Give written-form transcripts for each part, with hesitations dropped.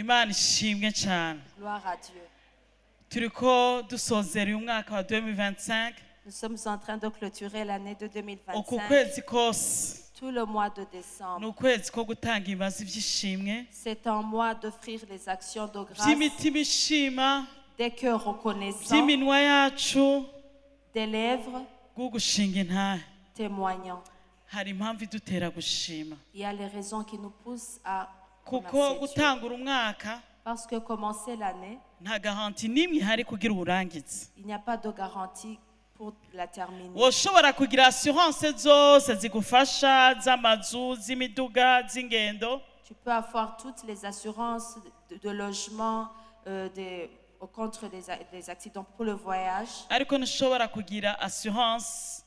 Imana ishimwe cyane. Gloire à Dieu. Turiko dusozera uyu mwaka wa 2025. Nous sommes en train de clôturer l'année de Uku 2025. kwezi kose Tout le mois de décembre. ni ukwezi ko gutanga ibibazo by'ishimwe C'est un mois d'offrir les actions de grâce, by'imitima ishima des cœurs reconnaissants, by'iminwa yacu des lèvres bwo gushinga intahe. témoignant. Hari impamvu idutera gushima Il y a les raisons qui nous poussent à kuko remercier Dieu. gutangura umwaka Parce que commencer l'année, nta garanti n'imwe ihari kugira uwurangize. il n'y a pas de garantie pour la terminer. woshobora kugira assurance zose zigufasha z'amazu z'imiduga z'ingendo Tu peux avoir toutes les assurances de logement, contre des accidents pour le voyage. ariko ntushobora kugira assurance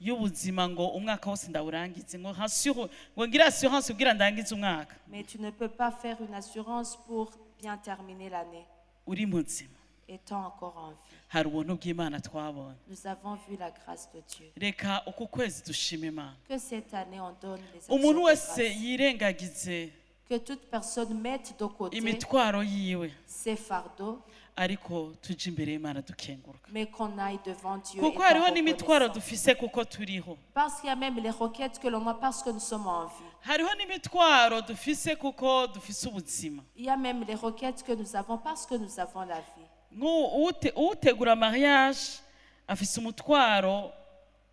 y'ubuzima ngo umwaka wose ndawurangize ngo ngire assurance kugira ndangize umwaka. Mais tu ne peux pas faire une assurance pour bien terminer l'année, uri muzima étant encore en vie. hari ubuntu bw'Imana twabonye. Nous avons vu la grâce de Dieu. Reka uku kwezi dushima Imana. Que cette année on donne les actions umuntu de wese grâce. yirengagize Que toute personne mette de côté imitwaro yiwe ses fardeaux, ariko tuje imbere y'Imana dukenguruka mais qu'on aille devant Dieu. kuko étant hariho n'imitwaro reconnaissant. dufise kuko turiho. Parce qu'il y a même les requêtes que l'on a parce que nous sommes en vie. hariho n'imitwaro dufise kuko dufise ubuzima. Il y a même les requêtes que nous avons parce que nous avons la vie. utegura mariage afise umutwaro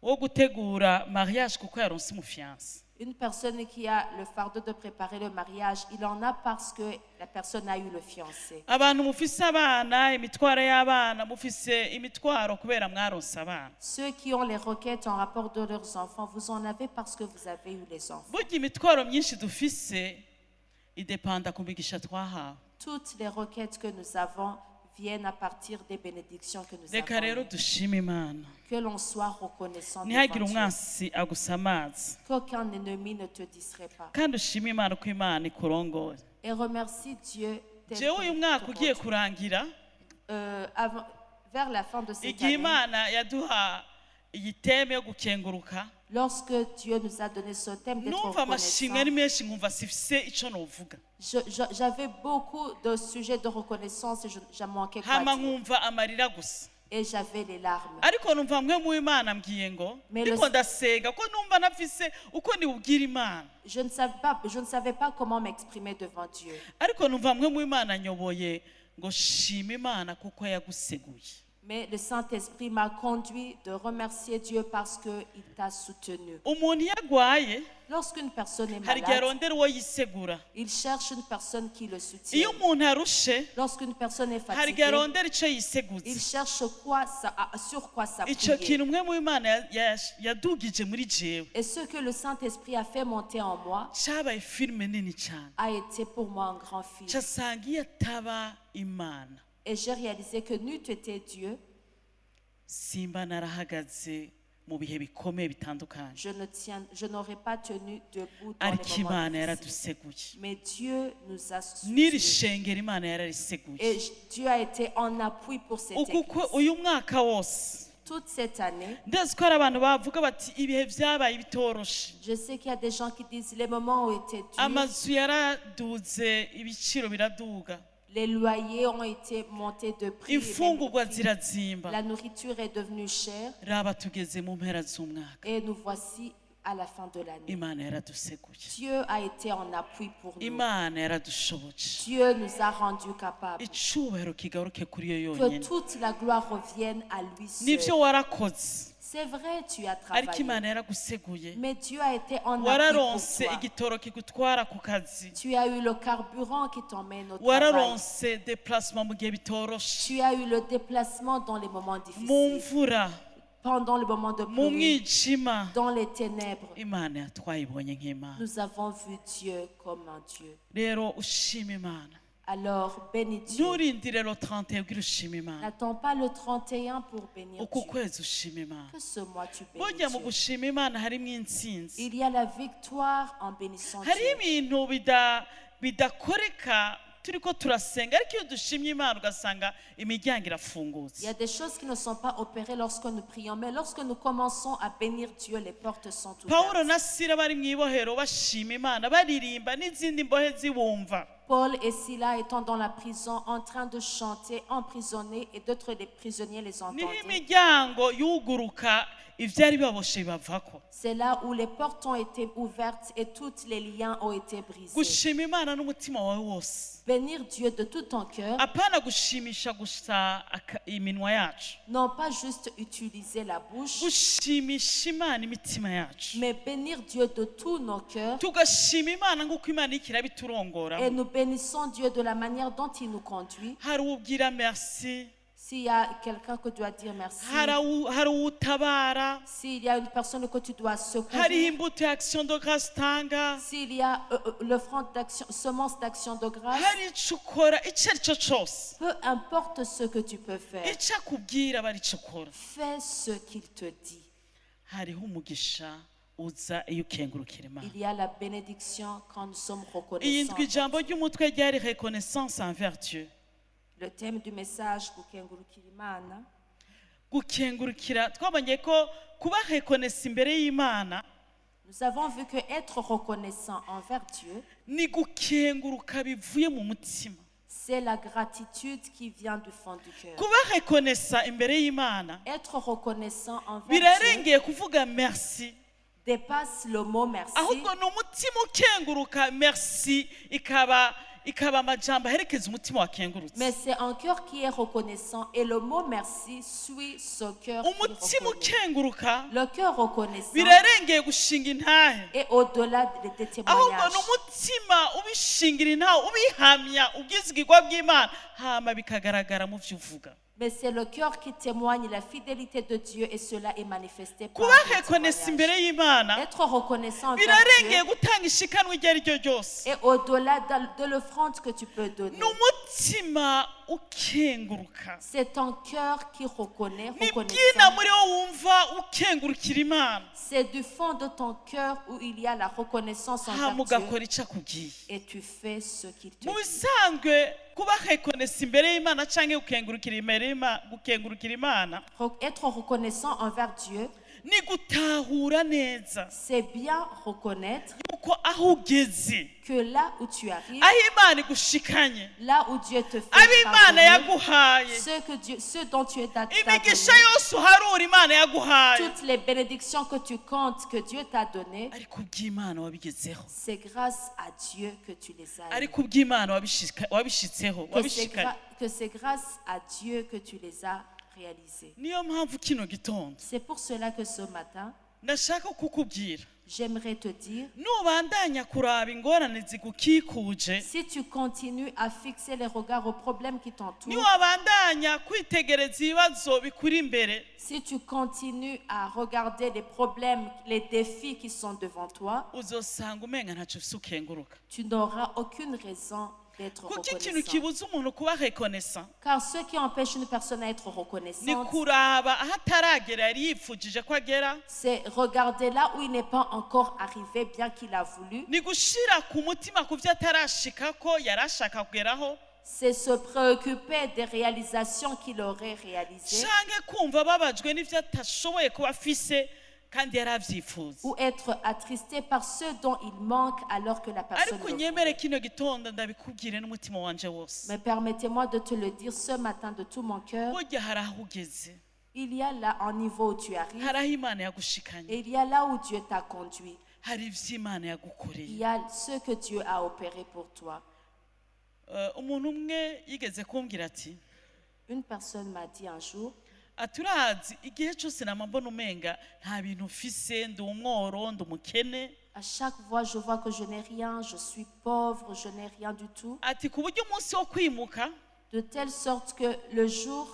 wo gutegura mariage kuko yaronse umufiance. Une personne qui a le fardeau de préparer le mariage, il en a parce que la personne a eu le fiancé. abantu mufise abana imitwaro y'abana mufise imitwaro kubera mwaronse abana. Ceux qui ont les requêtes en rapport de leurs enfants, vous en avez parce que vous avez eu les enfants. burya imitwaro myinshi dufise idepanda ku migisha twahawe. Toutes les requêtes que nous avons viennent à partir des bénédictions que nous reka rero avons. dushime Imana Que l'on soit reconnaissant ntihagire devant Dieu. umwansi agusamaza Qu'aucun ennemi ne te distrait pas. kandi ushime Imana ko Imana ikurongora. Et remercie Dieu tel jewe uyu qu'il mwaka te ugiye conduit. kurangira Vers la fin de cette igihe année, Imana yaduha iyi teme yo gukenguruka lorsque Dieu nous a donné ce thème d'être numva amashimwe ari reconnaissant, menshi nkumva sifise ico novuga j'avais beaucoup de sujets de reconnaissance et j'en manquais quoi hama dire. nkumva amarira gusa Et j'avais les larmes. ariko numva mwe mu Imana mbwiye ngo Mais ndiko le- ndasenga ko numva nafise uko niwubwira Imana Je ne savais pas comment m'exprimer devant Dieu. ariko numva mwe mu Imana nyoboye ngo shima Imana kuko yaguseguye. Mais le Saint-Esprit m'a conduit de remercier Dieu parce qu'il t'a soutenu. umuntu yagwaye Lorsqu'une personne est hari igihe malade, arondera uwo yisegura. il cherche une personne qui le soutient. iyo umuntu arushe Lorsqu'une personne est hari igihe fatiguée, arondera ico il yiseguza. cherche sur quoi ico s'appuyer. kintu mwe mu Imana yadugije muri jewe Et ce que le Saint-Esprit a fait monter en moi cabaye filime nini cyane a été pour moi un grand film. casanga iyo ataba Imana Et j'ai réalisé que n'eût été Dieu, simba narahagaze mu bihe bikomeye bitandukanye je n'aurais pas tenu debout dans ariko les moments Imana difficiles. yaraduseguye Mais Dieu nous a n'iri soutenus. shengero Imana yarariseguye. Et Dieu a été en appui pour cette uku église. uyu mwaka wose Toute cette année, ndazi ko hari abantu bavuga bati ibihe vyabaye bitoroshe je sais qu'il y a des gens qui disent les moments ont été durs, amazu yaraduze ibiciro biraduga les loyers ont été montés de prix, imfungurwa zirazimba la nourriture est devenue chère raba tugeze mu mpera z'umwaka. et nous voici à la fin de l'année. Imana yaraduseguye. Dieu a été en appui pour nous. Imana yaradushoboje. Dieu nous a rendus capables. icubahiro kigaruke kuri yo Que yonyene. toute la gloire revienne à lui nivyo seul. warakoze C'est vrai, tu as ariko travaillé. Imana yaraguseguye. Mais Dieu a été en appui pour wararonse toi. igitoro kigutwara ku kazi. Tu as eu le carburant qui t'emmène au travail. wararonse déplacement mu gihe bitoroshe. Tu as eu le déplacement dans les moments mu difficiles, mvura pendant le moment de mu pluie, mwijima dans les ténèbres. Imana yatwayibonye nk'Imana. Nous avons vu Dieu comme un Dieu. rero ushima Imana Alors, bénis Dieu. nturindire lo 31 ugira ushima Imana. N'attends pas le 31 pour bénir uku Dieu. kwezi ushima Imana. Que ce mois tu burya bénis mu Dieu. gushima Imana harimo intsinzi. Il y a la victoire en bénissant hariho Dieu. ibintu bidakoreka turiko turasenga ariko iyo dushimye Imana ugasanga imiryango Il y irafungutse. a des choses qui ne sont pas opérées lorsque nous prions, mais lorsque nous commençons à bénir Dieu, les portes sont Pawulo ouvertes. na Sila bari mu ibohero bashima Imana baririmba n'izindi mbohe zibumva. Paul et Silas étant dans la prison en train de chanter, emprisonnés, et d'autres des prisonniers les niho entendaient. imiryango yuguruka ivyari bibaboshe bavako. C'est là où les portes ont été ouvertes et tous les liens ont été brisés. Gushima Imana n'umutima wawe wose, Bénir Dieu de tout ton cœur, apana gushimisha gusa iminwa yacu, non pas juste utiliser la bouche, gushimisha Imana imitima yacu, mais bénir Dieu de tous nos cœurs. tugashima Imana nk'uko Imana iriko irabiturongora. Et nous bénissons Dieu de la manière dont il nous conduit. Hari uwubwira merci, S'il y a quelqu'un que tu dois dire merci, hari uwutabara, s'il y a une personne que tu dois hariho secourir, imbuto ya action de grâce utanga, s'il y a l'offrande d'action, semence d'action de grâce, hari ico ukora ico ari cyo cose, peu importe ce que tu peux faire, ico akubwira aba ari cyo ukora. fais ce qu'il te dit. Hariho umugisha uza iyo ukengurukira Imana. Il y a la bénédiction quand nous sommes Iyi reconnaissants. ndwi ijambo ry'umutwe ryari reconnaissance envers Dieu. Le thème du message, gukengurukira Imana, Gukengurukira twabonye ko kuba reconnaissant imbere y'Imana nous avons vu que être reconnaissant envers Dieu, ni gukenguruka bivuye mu mutima. c'est la gratitude qui vient du fond du cœur. Kuba reconnaissant imbere y'Imana Être reconnaissant envers Dieu birarengeye kuvuga merci, dépasse le mot merci, ahubwo ni umutima ukenguruka merci ikaba amajambo aherekeza umutima wakengurutse. mais c'est un cœur qui est reconnaissant et le mot merci suit ce cœur qui Umutima reconnaît. ukenguruka Le cœur reconnaissant birarengeye gushinga intahe, est au-delà des ahubwo témoignages. ni umutima ubishingira intahe ubihamya ubwizigirwa bw'Imana hama bikagaragara mu byo uvuga. Mais c'est le cœur qui témoigne la fidélité de Dieu et cela est manifesté par Kuba le reconnaissant témoignage. imbere y'Imana Être reconnaissant envers birarengeye Dieu gutanga ishikanwa iryo ari ryo ryose. est au-delà de l'offrande que tu peux donner. Ni umutima ukenguruka, C'est ton cœur qui reconnaît, ni bwina reconnaissant. muri wo wumva ukengurukira Imana C'est du fond de ton cœur où il y a la reconnaissance hama envers Dieu ugakora icyo akubwiye. et tu fais ce qu'il te Mu dit. bisanzwe kuba reconnaissant imbere y'Imana canke gukengurukira Imana Être reconnaissant envers Dieu, ni gutahura neza c'est bien reconnaître yuko aho ugeze, que là où tu arrives, aho Imana igushikanye, là où Dieu te fait abo Imana parvenir, yaguhaye, ce dont tu es t'a imigisha donné, yose uharura Imana yaguhaye, toutes les bénédictions que tu comptes que Dieu t'a données, ariko ubw'Imana wabigezeho, c'est grâce à Dieu que tu les as eues. ariko ubw'Imana wabishitseho, wabishikanye. Que c'est grâce à Dieu que tu les as réalisés. Niyo mpamvu kino gitondo C'est pour cela que ce matin, ndashaka kukubwira, j'aimerais te dire, nubandanya kuraba ingorane zigukikuje, si tu continues à fixer les regards aux problèmes qui t'entourent, niwabandanya kwitegereza ibibazo bikuri imbere, si tu continues à regarder les problèmes, les défis qui sont devant toi, uzosanga umenga ntacyo ufise ukenguruka. tu n'auras aucune raison d'être Kuko ikintu reconnaissant. kibuza umuntu kuba reconnaissant Car ce qui empêche une personne à être ni reconnaissante, kuraba aho ataragera yari yipfujije ko agera, c'est regarder là où il n'est pas encore arrivé, bien qu'il a voulu. ni gushira ku mutima ku byo atarashikako yari ashaka kugeraho, C'est se préoccuper des réalisations qu'il aurait réalisées canke kumva ababajwe n'ivyo atashoboye kuba afise kandi yari avyifuza. ou être attristé par ce dont il manque alors que la personne Ariko le nyemere voulait. kino gitondo ndabikubwire n'umutima wanje wose, Mais permettez-moi de te le dire ce matin de tout mon cœur. burya hari aho ugeze, Il y a là un niveau où tu arrives hari aho Imana yagushikanye, et il y a là où Dieu t'a conduit. hari ivyo Imana Il yagukoreye. y a ce que Dieu a opéré pour toi. Umuntu umwe yigeze kumbwira ati, Une personne m'a dit un jour, aturazi igihe cyose nama mbona umenga nta bintu mfise, ndi umworo, ndi umukene, à chaque fois je vois que je n'ai rien, je suis pauvre, je n'ai rien du tout, ati ku buryo umunsi wo kwimuka, de telle sorte que le jour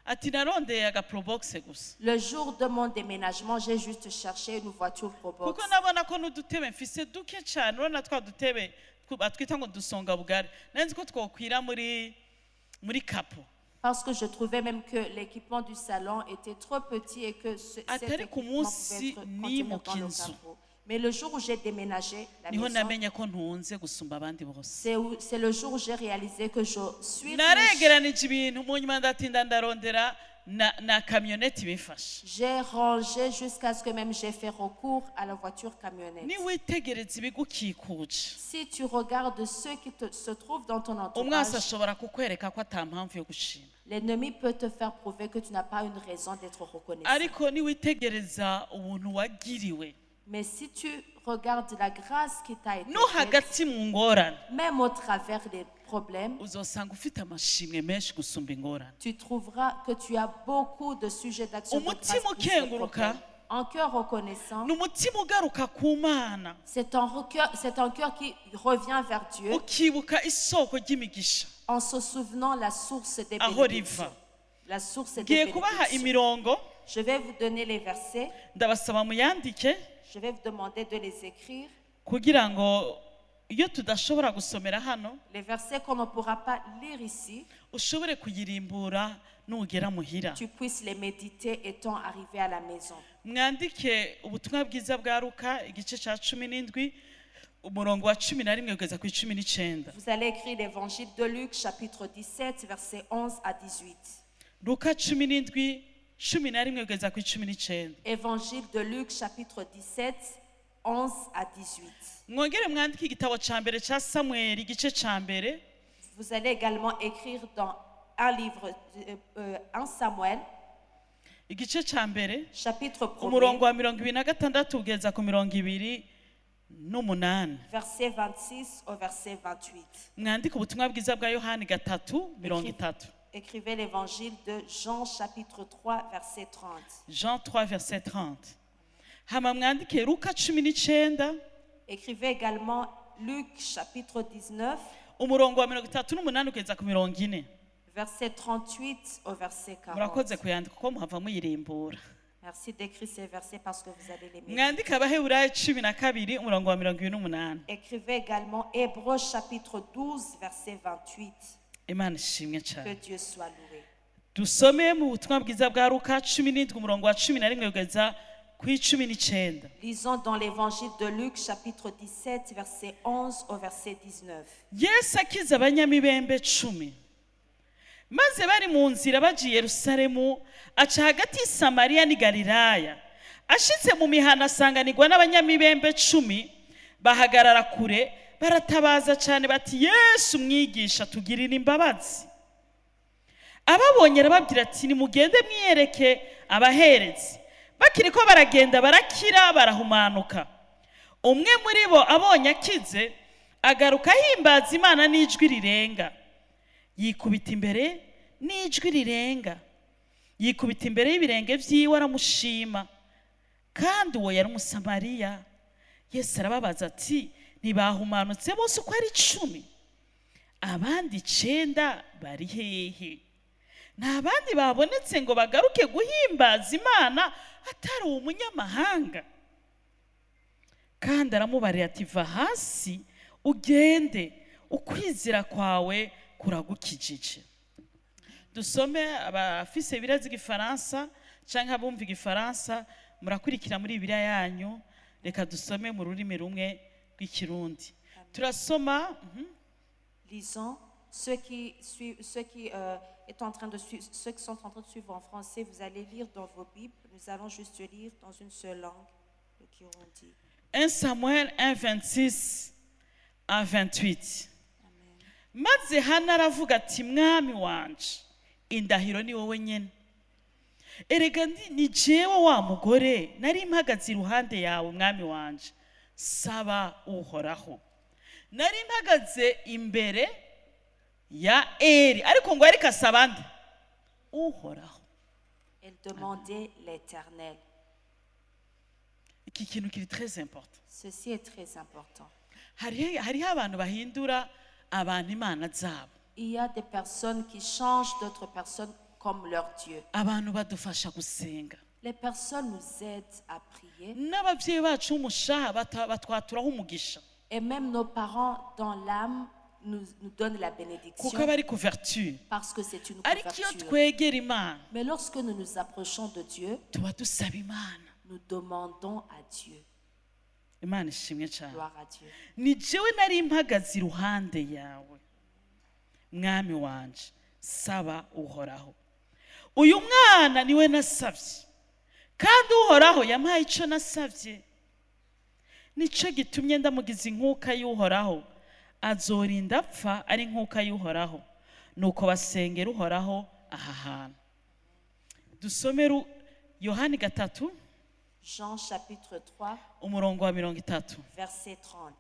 ati narondeye agaprobox gusa, Le jour de mon déménagement, j'ai juste cherché une voiture Probox. kuko nabona ko n'udutebe mfise duke cyane, urabona twa dutebe batwita ngo dusonga bugari, nanzi ko twokwira muri kapo. Parce que je trouvais même que l'équipement du salon était trop petit et que cet Atari ku équipement munsi pouvait être contenu dans le nimuka inzu. capot. Mais le jour où j'ai déménagé la Niho maison, namenye ko ntunze gusumba abandi bose. c'est le jour où j'ai réalisé que je suis riche. Naregeranije ibintu mu nyuma ndatinda ndarondera na kamyoneti bifashe. J'ai rangé jusqu'à ce que même j'ai fait recours à la voiture camionnette. Niwitegereza ibigukikuje, Si tu regardes ceux qui se trouvent dans ton umwasi entourage, ashobora kukwereka ko ata mpamvu yo gushima. l'ennemi peut te faire prouver que tu n'as pas une raison d'être reconnaissant. Ariko niwitegereza ubuntu wagiriwe, Mais si tu regardes la grâce qui t'a été no faite, hagati mu ngorane, même au travers des problèmes, uzosanga ufite amashimwe menshi gusumba ingorane. tu trouveras que tu as beaucoup de sujets d'action de grâce Umutima plus que ukenguruka, problème. En cœur reconnaissant, ni umutima ugaruka ku Mana, c'est un cœur qui revient vers Dieu ukibuka isoko ry'imigisha en se souvenant la source des aho bénédictions. riva. La source des Ngiye kubaha bénédictions. imirongo, Je vais vous donner les versets. ndabasaba muyandike Je vais vous demander de les écrire. kugira ngo iyo tudashobora gusomera hano Les versets qu'on ne pourra pas lire ici, ushobore kuyirimbura nugera muhira. tu puisses les méditer étant arrivé à la maison. Mwandike ubutumwa bwiza bwa Luka igice cya 17 umurongo wa 11 kugeza ku 19. Vous allez écrire l'évangile de Luc, chapitre 17, versets 11 à 18. Luka 17 11 kugeza ku 19. Évangile de Luc, chapitre 17, 11 à 18. Mwongere mwandike igitabo cya mbere cya Samueli igice cya mbere Vous allez également écrire dans un livre, 1 Samuel, igice cya mbere chapitre umurongo 1, wa 26 kugeza ku 28. verset 26 au verset 28. Mwandike ubutumwa bwiza bwa Yohani 3:30. Écrivez l'évangile de Jean, chapitre 3, verset 30. Jean 3 verset 30. Hama mwandike Luka 19 Écrivez également Luc, chapitre 19, umurongo wa 38 kugeza ku 40. verset 38 au verset 40. Murakoze kuyandika kuko muhava muyirimbura. Merci d'écrire ces versets parce que vous allez les méditer. Mwandike Abaheburayo 12 umurongo wa 28. Écrivez également Hébreux, chapitre 12, verset 28. Imana ishimwe Que cyane. Dieu soit loué. Dusome mu butumwa bwiza bwa Luka 17 umurongo wa 11 kugeza ku 19. Lisons dans l'évangile de Luc, chapitre 17, verset 11 au verset 19. Yesu akiza abanyamibembe 10. Maze bari mu nzira bagiye Yerusalemu, aca hagati y'i Samariya n'i Galilaya. Ashitse mu mihana asanganirwa n'abanyamibembe 10, bahagarara kure baratabaza cyane bati, Yesu mwigisha tugirire imbabazi. Ababonye arababwira ati, nimugende mwiyereke abaherezi. Bakiriko baragenda barakira barahumanuka. Umwe muri bo abonye akize agaruka ahimbaza Imana n'ijwi rirenga. Yikubita imbere n'ijwi rirenga. Yikubita imbere y'ibirenge by'iwe aramushima. Kandi uwo yari Umusamariya. Yesu arababaza ati, ntibahumanutse bose uko ari 10? Abandi 9 bari hehe? Nta bandi babonetse ngo bagaruke guhimbaza Imana atari umunyamahanga? Kandi aramubarira ati, va hasi ugende, ukwizera kwawe kuragukijije. Dusome abafise birazi igifaransa canke abumva igifaransa murakurikira muri Bibiliya yanyu. Reka dusome mu rurimi rumwe rw'ikirundi. Turasoma. Lisons. Ceux qui sont en train de suivre en français, vous allez lire dans vos Bibles. Nous allons juste lire dans une seule langue, le Kirundi. 1 Samuel 1, 26 à 28. Maze Hana aravuga ati, mwami wanje, indahiro ni wowe nyene. Erega ni jewe wa mugore nari mpagaze iruhande yawe mwami wanje, saba uhoraho. Nari mpagaze imbere ya Eli, ariko ngo ariko asaba nde? Uhoraho. Elle demandait l'Éternel. Iki kintu kiri très important. Ceci est très important. Hariho abantu bahindura abantu imana zabo. Il y a des personnes qui changent d'autres personnes comme leur Dieu. Abantu badufasha gusenga. Les personnes nous aident à prier. N'abavyeyi bacu umushaha batwaturaho umugisha. Et même nos parents dans l'âme nous donnent la bénédiction. Kuko bari couverture. Parce que c'est une Ariko iyo couverture. twegera Imana, Mais lorsque nous nous approchons de Dieu, tuba dusaba Imana. nous demandons à Dieu. Imana ishimwe cyane. Gloire à Dieu. Ni jewe nari mpagaze iruhande yawe mwami wanje, saba uhoraho. uyu mwana niwe nasabye kandi uhoraho yampaye icyo nasabye, nicyo gitumye ndamugiza inkuka y'uhoraho, azorinda apfa ari inkuka y'uhoraho. Nuko basengera uhoraho aha hantu. Dusome Yohani 3 Jean chapitre 3, umurongo wa 30. verset 30.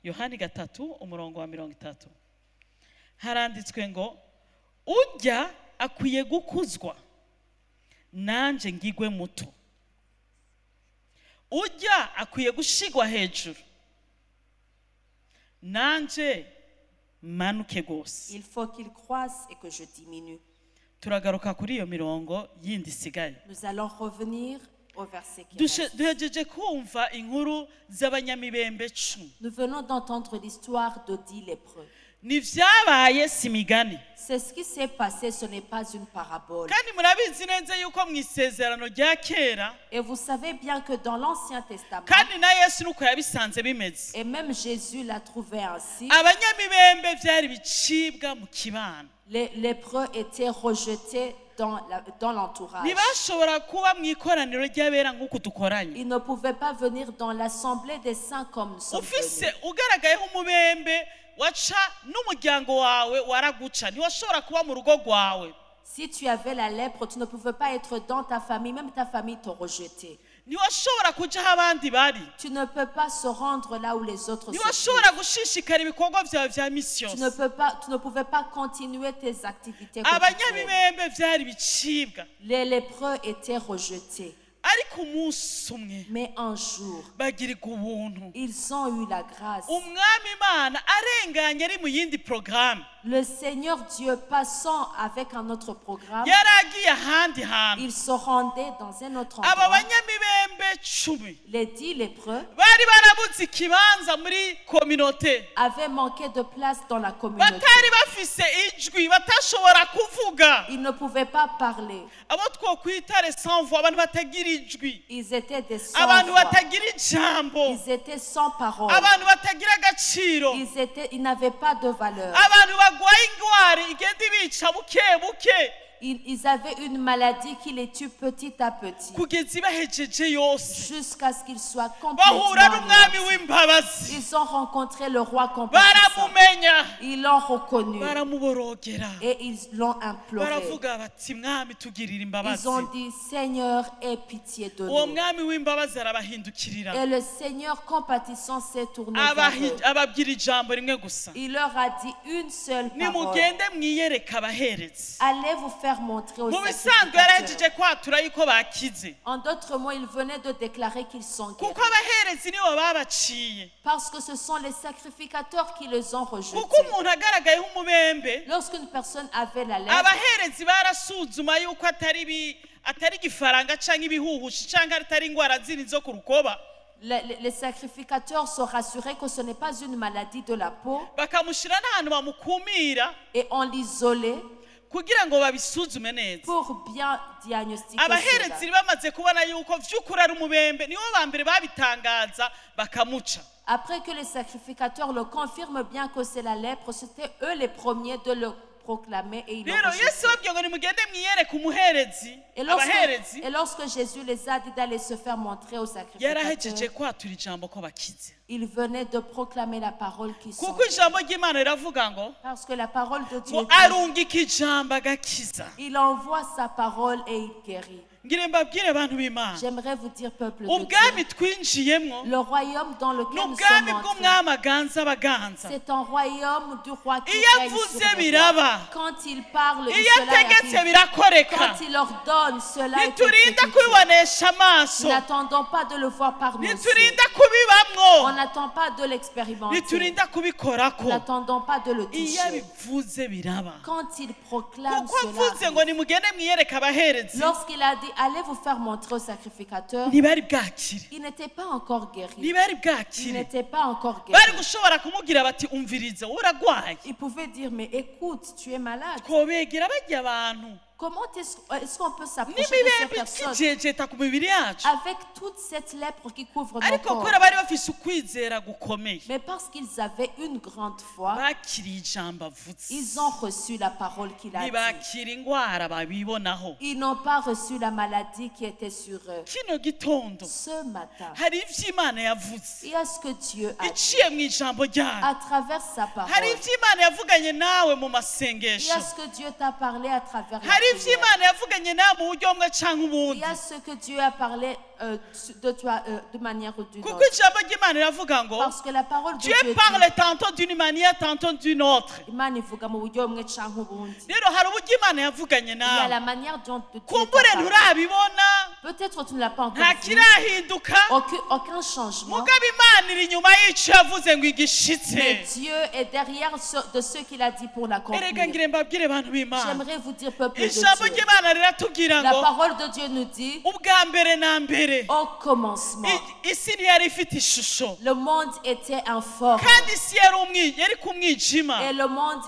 Yohani 3 umurongo wa 30. Haranditswe ngo ujya akwiye gukuzwa nanje ngigwe muto, ujya akwiye gushigwa hejuru nanje manuke gose. Il faut qu'il croisse et que je diminue. Turagaruka kuri iyo mirongo yindi isigaye. Nous allons revenir au verset qui reste. Duhejeje kumva inkuru z'abanyamibembe 10. Nous venons d'entendre l'histoire de 10 lépreux. Ni vyabaye simigani. C'est ce qui s'est passé, ce n'est pas une parabole. Kandi murabizi neza yuko mu isezerano rya kera, Et vous savez bien que dans l'Ancien Testament, kandi na Yesu nuko yabisanze bimeze, et même Jésus l'a trouvé ainsi, abanyamibembe vyari bicibwa mu kibano. les lépreux étaient rejetés dans l'entourage. Ntibashobora kuba mu ikoraniro ry'abera nk'uko dukoranye. Ils ne pouvaient pas venir dans l'assemblée des saints comme nous sommes Ufise venus. ugaragayeho umubembe waca n'umuryango wawe waraguca, ntiwashobora kuba mu rugo rwawe. Si tu avais la lèpre, tu ne pouvais pas être dans ta famille, même ta famille te rejetait. Ntiwashobora kuja aho abandi bari. Tu ne peux pas se rendre là où les autres se trouvent. Ntiwashobora gushishikara ibikorwa vyawe vya misi Tu yose. ne pouvais pas continuer tes activités quotidiennes. Abanyamibembe vyari bicibwa. Les lépreux étaient rejetés. Ariko umunsi umwe Mais un jour, bagirirwa ubuntu. ils ont eu la grâce. Umwami Imana arenganye ari mu yindi programme. Le Seigneur Dieu, passant avec un autre programme, Yaragiye ahandi hantu. il se rendait dans un autre Aba endroit. banyamibembe 10 Les 10 lépreux bari barabuze ikibanza muri kominote. avaient manqué de place dans la communauté. Batari bafise ijwi, batashobora kuvuga. Ils ne pouvaient pas parler. Abo twokwita les sans voix, abantu batagira ijwi, Ils étaient des abantu sans-voix. batagira ijambo, Ils étaient sans parole. abantu batagira agaciro, Ils n'avaient pas de valeur. abantu bagwaye ingwara igenda ibica buke buke Ils avaient une maladie qui les tue petit à petit, kugeza ibahejeje yose. jusqu'à ce qu'ils soient Bahura complètement n'umwami anéantis. w'imbabazi, Ils ont rencontré le roi compatissant. baramumenya, Ils l'ont reconnu baramuborogera, et ils l'ont imploré. baravuga bati mwami tugirira imbabazi. Ils ont dit, Seigneur, aie pitié de Uwo nous. mwami w'imbabazi arabahindukirira, Et le Seigneur compatissant s'est tourné vers eux. ababwira ijambo rimwe gusa, Il leur a dit une seule parole. nimugende mwiyereka abaherezi. Allez vous faire montrer aux Mu bisanzwe sacrificateurs. yarahejeje kwatura yuko bakize, En d'autres mots, il venait de déclarer qu'ils sont guéris. kuko abaherezi nibo babaciye. Parce que ce sont les sacrificateurs qui les ont rejetés. Kuko umuntu agaragayeho umubembe, Lorsqu'une personne avait la lèpre, abaherezi barasuzuma yuko atari igifaranga canke ibihuhushi canke atari ingwara zindi zo ku rukoba, les sacrificateurs se rassuraient que ce n'est pas une maladie de la peau bakamushira n'ahantu bamukumira et on l'isolait kugira ngo babisuzume neza. pour bien diagnostiquer cela. Abaherezi bamaze kubona yuko vy'ukuri ari umubembe, nibo ba mbere babitangaza bakamuca. Après que les sacrificateurs le confirment bien que c'est la lèpre, c'était eux les premiers de le proclamer et ils l'ont Rero rejeté. Yesu ababwiye ngo nimugende mwiyereke umuherezi, abaherezi Et lorsque Jésus les a dit d'aller se faire montrer aux yarahejeje sacrificateurs, kwatura ijambo ko bakize. ils venaient de proclamer la parole qui sont Kuko guéris. ijambo ry'Imana riravuga ngo Parce que la parole de Dieu ngo dit, arungika ijambo agakiza. il envoie sa parole et il guérit. Ngire mbabwire abantu b'Imana, J'aimerais vous dire, peuple de ubwami Dieu, twinjiyemwo le royaume dans ni lequel nous ubwami sommes entrés, bw'umwami aganza abaganza. c'est un royaume du roi qui Iyo règne avuze sur les biraba, rois. Quand il parle, iyo cela ategetse arrive. birakoreka. Quand il ordonne, cela est Ntiturinda exécuté. kubibonesha amaso, Nous n'attendons pas de le voir par nos yeux. ntiturinda kubibamwo, On n'attend pas de l'expérimenter. ntiturinda Nous kubikorako. n'attendons pas de le Iyo toucher. abivuze biraba. Quand il proclame Kuko cela, avuze ngo arrive. nimugende mwiyereke abaherezi, Lorsqu'il a dit, allez vous faire montrer aux sacrificateurs, ntibari bwakire, il n'était pas encore guéri. ntibari Il bwakire. n'était pas encore Bari guéri. gushobora kumubwira bati umvirize uragwaye. Il pouvait dire, mais écoute, tu es malade. Twobegera bajya abantu Comment est-ce qu'on peut s'approcher de ces n'imibembe personnes ikijejeta ku mibiri yacu avec toute cette lèpre qui couvre nos ariko corps? kubera bari bafise ukwizera gukomeye Mais parce qu'ils avaient une grande foi, bakiriye ijambo avutse ils ont reçu la parole qu'il a dit. ntibakira indwara babibonaho Ils n'ont pas reçu la maladie qui était sur eux. kino gitondo Ce matin, hari ivyo Imana yavuze il y a ce que Dieu a dit iciye mu ijambo ryayo à travers sa hari parole. ivyo Imana yavuganye nawe mu Il y masengesho a ce que Dieu t'a parlé à travers la hari ivyo prière. Imana yavuganye nawe mu buryo bumwe canke Il ubundi y a ce que Dieu a parlé de toi de manière ou d'une kuko autre. ijambo ry'Imana riravuga ngo Parce que la parole de Dieu Dieu parle tantôt d'une manière tantôt d'une autre Imana ivuga mu buryo bumwe canke ubundi. rero hari uburyo Imana yavuganye Il y a nawe la manière dont Dieu t'a kumbure parlé. nturabibona Peut-être tu ne l'as pas encore nta vu. kirahinduka Aucun changement. mugabo Imana iri inyuma y'ico yavuze ngo igishitse Mais Dieu est derrière de ce qu'il a dit pour erega l'accomplir. ngire mbabwire bantu b'Imana J'aimerais vous dire, peuple de ijambo Dieu. ry'Imana riratubwira La ngo parole de Dieu nous dit, ubwa mbere na mbere au commencement, isi ntiyari ifite ishusho le monde était informe. kandi isi yari ku mwijima Et le monde,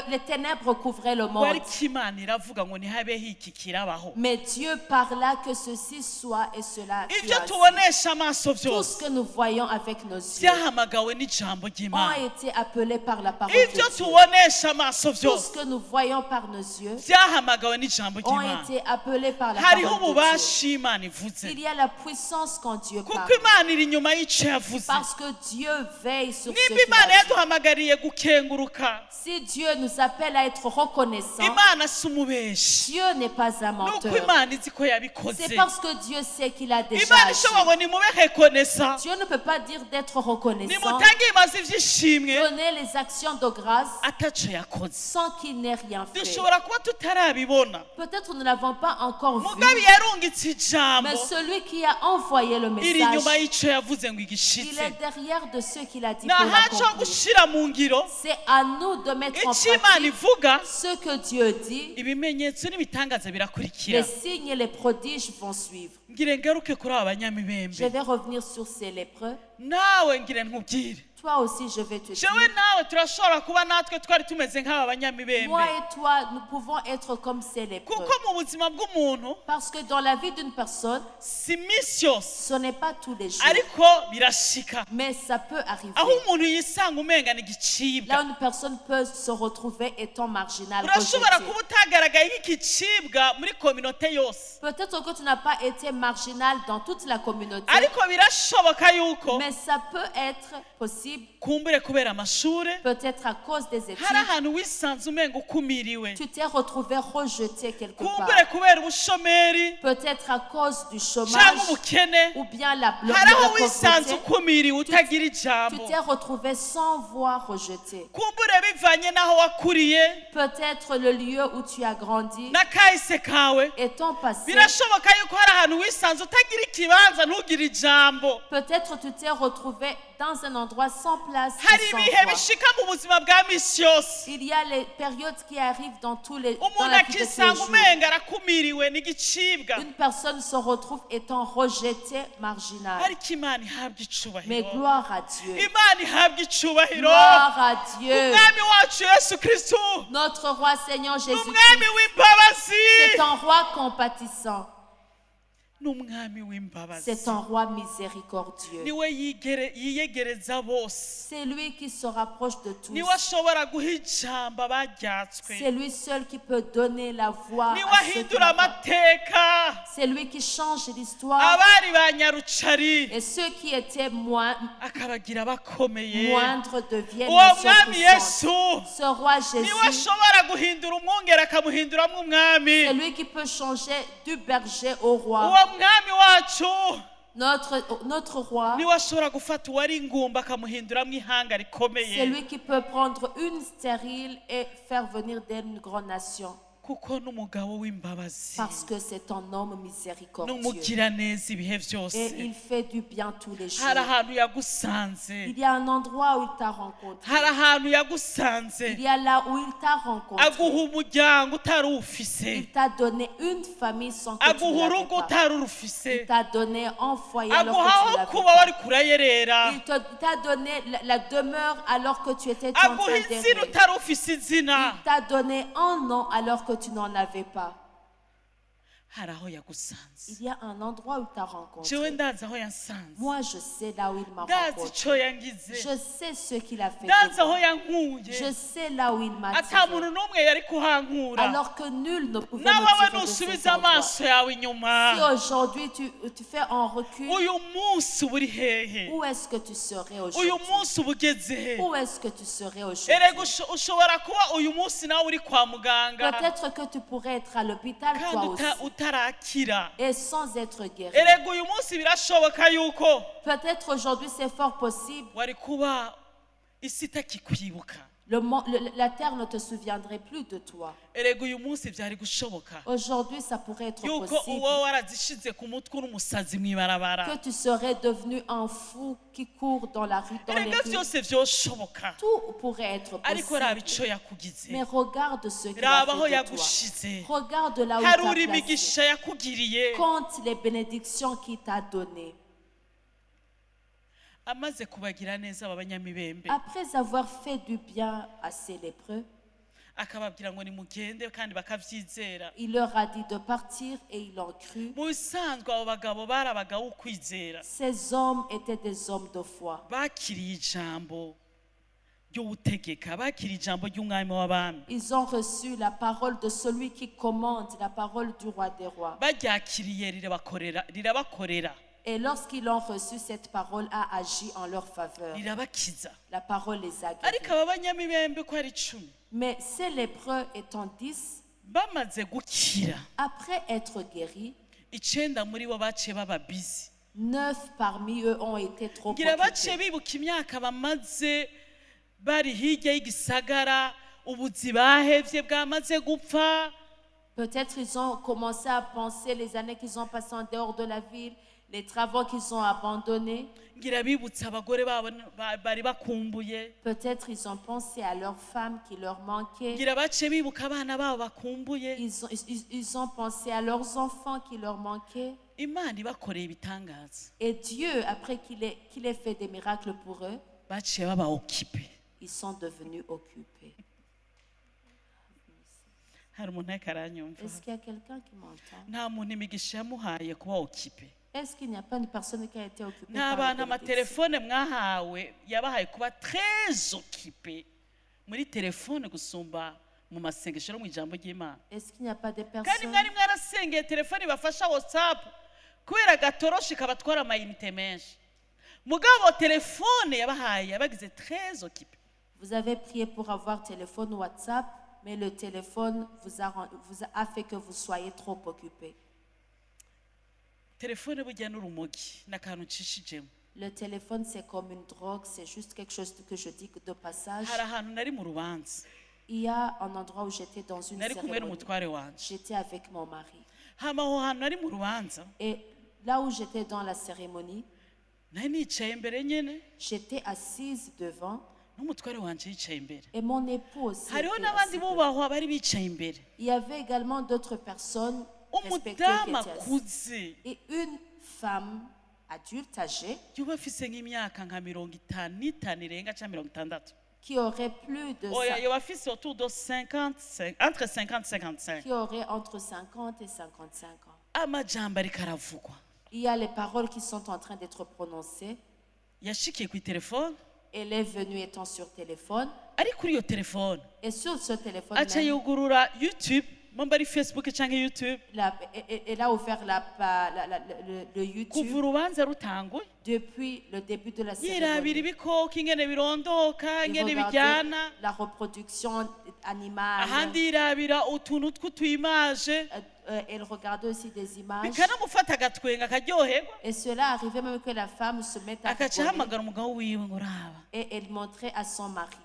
les ténèbres couvraient le ngo monde. ariko Imana iravuga ngo ntihabeho iki kirabaho Mais Dieu parla que ceci soit et cela fut ibyo ainsi. tubonesha amaso Tout byose ce que nous voyons avec nos yeux byahamagawe n'ijambo ont ry'Imana été appelés par la parole de ibyo Dieu. tubonesha amaso Tout byose ce que nous voyons par nos yeux byahamagawe n'ijambo ont ry'Imana été appelés par la hariho parole de ububasha Imana ivuze Dieu. Il y a la puissance quand Dieu kuko parle. Imana iri inyuma y'icyo yavuze Parce que Dieu veille sur ce nimba qu'il Imana a dit. yaduhamagariye gukenguruka Si Dieu nous appelle à être reconnaissants, Imana si umubeshi Dieu n'est pas un nuko menteur. Imana izi ko yabikoze C'est parce que Dieu sait qu'il a déjà Imana agi. ishobora ngo nimube rekonesa Dieu ne peut pas dire d'être reconnaissant, nimutange ibimaze iby'ishimwe donner les actions de grâce ataco yakoze sans qu'il n'ait rien fait. dushobora kuba tutarabibona Peut-être nous ne l'avons pas encore vu, mugabe yarungitse ijambo mais celui qui a envoyé le iri inyuma message, y'icyo yavuze ngo il igishitse est derrière de ce qu'il a dit pour nahaco l'accomplir. gushira mu ngiro C'est à nous de mettre en icyo Imana pratique ivuga ce que Dieu dit. ibimenyetso n'ibitangaza birakurikira Les signes et les prodiges vont suivre. ngire ngaruke kuri aba Je banyamibembe vais revenir sur ces lépreux. nawe ngire nkubwire Toi aussi, je vais te dire. jewe nawe turashobora kuba natwe twari tumeze nk'aba banyamibembe Moi et toi, nous pouvons être comme ces lépreux. kuko mu buzima bw'umuntu Parce que dans la vie d'une personne, si minsi yose ce n'est pas tous les jours. ariko birashika Mais ça peut arriver. aho umuntu yisanga umenga ni igicibwa Là où une personne peut se retrouver étant marginale, urashobora rejetée. kuba utagaragaye nk'igicibwa muri kominote yose Peut-être que tu n'as pas été marginal dans toute la communauté. ariko birashoboka yuko Mais ça peut être possible, kumbure kubera amashure peut-être à cause des études. hari ahantu wisanze umenga ukumiriwe Tu t'es retrouvé rejeté quelque part. kumbure kubera ubushomeri Peut-être à cause du chômage cyangwa ubukene ou bien la hari aho wisanze pauvreté. ukumiriwe utagira Tu ijambo t'es retrouvé sans voix rejeté. kumbure bivanye n'aho wakuriye Peut-être le lieu où tu as grandi n'akahise kawe et ton passé. birashoboka yuko hari ahantu wisanze utagira ikibanza ntugire ijambo Peut-être tu t'es retrouvé dans un endroit sans place et hari sans ibihe voix. bishika mu buzima bwa misi yose Il y a les périodes qui arrivent dans umuntu la vie de tous les akisanga jours. umenga arakumiriwe n'igicibwa Une personne se retrouve étant rejetée, marginale. ariko Imana ihabwa Mais icubahiro gloire à Dieu. Imana ihabwa icubahiro Gloire à Dieu. umwami wacu yesu kristo Notre roi Seigneur ni Jésus-Christ, umwami w'imbabazi c'est un roi compatissant. ni umwami w'imbabazi C'est un roi miséricordieux. niwe yiyegereza bose C'est lui qui se rapproche de tous. niwe ashobora guha ijambo abajyatswe C'est lui seul qui peut donner la voix niwe à ceux qui ahindura n'ont pas. amateka C'est lui qui change l'histoire. abari ba nyarucari Et ceux qui étaient akabagira bakomeye moindres deviennent uwo nations mwami puissantes. yesu Ce roi niwe Jésus, ashobora guhindura umwungeri akamuhinduramo umwami c'est lui qui peut changer du berger au roi. uwo mwami wacu Notre roi, niwe ashobora gufata uwari ingumba akamuhinduramo ihanga c'est rikomeye lui qui peut prendre une stérile et faire venir d'elle une grande nation. kuko n'umugabo w'imbabazi Parce que c'est un homme miséricordieux. n'umugiraneza ibihe Et byose il fait du bien tous les jours. hari ahantu yagusanze Il y a un endroit où il t'a rencontré. hari ahantu yagusanze Il y a là où il t'a rencontré. aguha umuryango utari uwufise Il t'a donné une famille sans que tu aguha ne l'avais urugo pas. utari urufise Il t'a donné un foyer alors aguha que tu aho l'avais kuba pas. wari kurayerera Il t'a donné la demeure alors que tu étais en aguha train izina d'errer. utari ufise izina Il t'a donné un nom alors que tu n'en avais pas. hari aho yagusanze. Il y a un endroit où il t'a Jewe rencontré. ndazi aho yansanze. Moi, je sais là où il m'a Ndazi rencontré. ico yangize. Je sais ce qu'il a fait Ndazi de aho moi. yankuye. Je sais là où il m'a Ata tiré. muntu n'umwe yari kuhankura. Alors que nul ne pouvait Nawe me tirer de cet nusubiza endroit. amaso yawe inyuma. Si aujourd'hui tu fais un recul, Uyu munsi uri hehe? où est-ce que tu serais Uyu aujourd'hui? munsi ubugeze he? Où est-ce que tu serais Erega aujourd'hui? ushobora kuba uyu munsi nawe uri kwa muganga Peut-être que tu pourrais être à l'hôpital toi kandi aussi utarakira. et sans être guéri. Erega uyu munsi birashoboka yuko Peut-être aujourd'hui c'est fort possible. wari kuba isi itakikwibuka. La terre ne te souviendrait plus de toi. Erega uyu munsi byari gushoboka Aujourd'hui, ça pourrait être yuko possible uwo warazishize ku mutwe uri umusazi mw'ibarabara. que tu serais devenu un fou qui court dans la rue, dans les Erega rues. byose byoshoboka Tout pourrait être ariko raba possible. ico yakugize. Mais regarde ce qu'il a Raba aho fait de toi. yagushize. Regarde là où il Hari t'a uri placé. imigisha yakugiriye. Compte les bénédictions qu'il t'a données. Amaze kubagira neza aba banyamibembe Après avoir fait du bien à ces lépreux, akababwira ngo nimugende kandi bakavyizera. il leur a dit de partir et ils l'ont cru. Mu bisanzwe abo bagabo bari abagabo ukwizera, Ces hommes étaient des hommes de foi. bakiriye ijambo ry'ubutegeka, bakiriye ijambo ry'umwami w'abami, Ils ont reçu la parole de celui qui commande, la parole du roi des rois. baryakiriye rirabakorera, Et lorsqu'ils ont reçu, cette parole a agi en leur faveur. rirabakiza. La parole les a Ariko guéris. aba banyamibembe ko ari 10 Mais ces lépreux étant 10, bamaze gukira, après être guéris, 9 muri bo baciye baba busy. 9 parmi eux ont été trop Ngira baciye occupés. bibuka imyaka bamaze bari hirya y'igisagara, ubuzi bahevye bwamaze gupfa. Peut-être ils ont commencé à penser les années qu'ils ont passées en dehors de la ville, les travaux qu'ils ont abandonnés. Ngira bibutsa abagore babo bari bakumbuye. Peut-être ils ont pensé à leurs femmes qui leur manquaient. Ngira baciye bibuka abana babo bakumbuye. Ils ont pensé à leurs enfants qui leur manquaient. Imana ibakoreye ibitangaza, Et Dieu, après qu'il ait fait des miracles pour eux, baciye baba occupé. ils sont devenus occupés. Hari umuntu ariko aranyumva? Est-ce qu'il y a quelqu'un qui m'entend? Nta muntu imigisha yamuhaye kuba occupé. Est-ce qu'il n'y a pas une personne qui a été occupée Nta par la bantu bénédiction? amatelefone mwahawe yabahaye kuba très occupé muri telefone gusumba mu masengesho no mu ijambo ry'Imana. Est-ce qu'il n'y a pas des Kandi personnes? mwari mwarasengeye telefone ibafasha WhatsApp kubera gatoroshi kabatwara amayinite menshi. Mugabo telefone yabahaye yabagize très occupé. Vous avez prié pour avoir téléphone WhatsApp, mais le téléphone vous a fait que vous soyez trop occupé. Telefone burya n'urumogi n'akantu ucishijemo. Le téléphone, c'est comme une drogue, c'est juste quelque chose que je dis de passage. Hari ahantu nari mu rubanza, Il y a un endroit où j'étais dans une nari kumwe cérémonie. n'umutware wanje. J'étais avec mon mari. Hama aho hantu nari mu rubanza, Et là où j'étais dans la cérémonie, nari nicaye imbere nyene j'étais assise devant n'umutware wanje yicaye imbere. et mon époux aussi. Hariho était n'abandi assis devant. bubahwa bari bicaye imbere. Il y avait également d'autres personnes respectées qui Umudamu étaient assises. akuze Et une femme adulte âgée yuba afise nk'imyaka nka 55 irenga cyangwa 60. qui aurait plus de Oya yoba afise autour de 50, entre 50 et 55. qui aurait entre 50 et 55 ans. Amajambo ariko aravugwa. Il y a les paroles qui sont en train d'être prononcées. Yashikiye ku telefone, Elle est venue étant sur téléphone. ari kuri iyo telefone Et sur ce téléphone, aca yugurura YouTube, mamba ari Facebook cyangwa YouTube. elle a ouvert le Kuva YouTube urubanza rutanguye depuis le début de la yirabira cérémonie. ibikoko ingene birondoka Il ingene regardait bijyana, la reproduction animale. ahandi yirabira utuntu tw'utwimaje Elle regardait aussi des images. bikanamufata agatwenga akaryoherwa, Et cela arrivait même que la femme se mette à akaca rigoler. ahamagara umugabo wiwe ngo uraba Et elle montrait à son mari.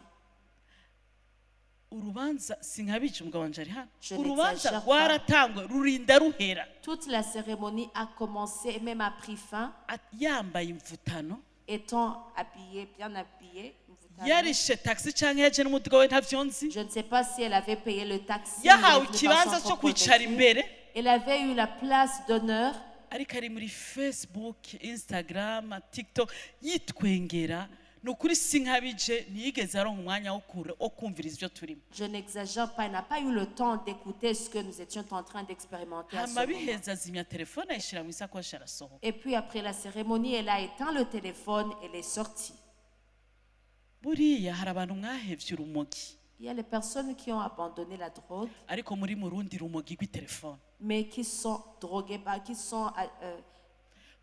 urubanza sinkabica umugabo wanje ari hano, Je urubanza n'exagère pas. rwaratangwe rurinda ruhera. Toute la cérémonie a commencé et même a pris fin, Yambaye imvutano, étant habillée, bien habillée. yarishe taxi cyangwa yaje n'umuduga we ntavyo nzi, Je ne sais pas si elle avait payé le taxi. yahawe ou elle était ikibanza dans son cyo propre kwicara véhicule. imbere, Elle avait eu la place d'honneur. ariko ari muri Facebook, Instagram, TikTok yitwengera nukuri sinkabije ntiyigeze aronka umwanya wo kumviriza ibyo turimo. Je n'exagère pas, il n'a pas eu le temps d'écouter ce que nous étions en train d'expérimenter à ce hama moment. biheza azimya telefone ayishyira mu isakoshi arasohoka. Et puis après la cérémonie, elle a éteint le téléphone, elle est sortie. buriya hari abantu mwahevye urumogi Il y a les personnes qui ont abandonné la drogue, ariko muri mu rundi rumogi rw'itelefone. mais qui sont droguées, qui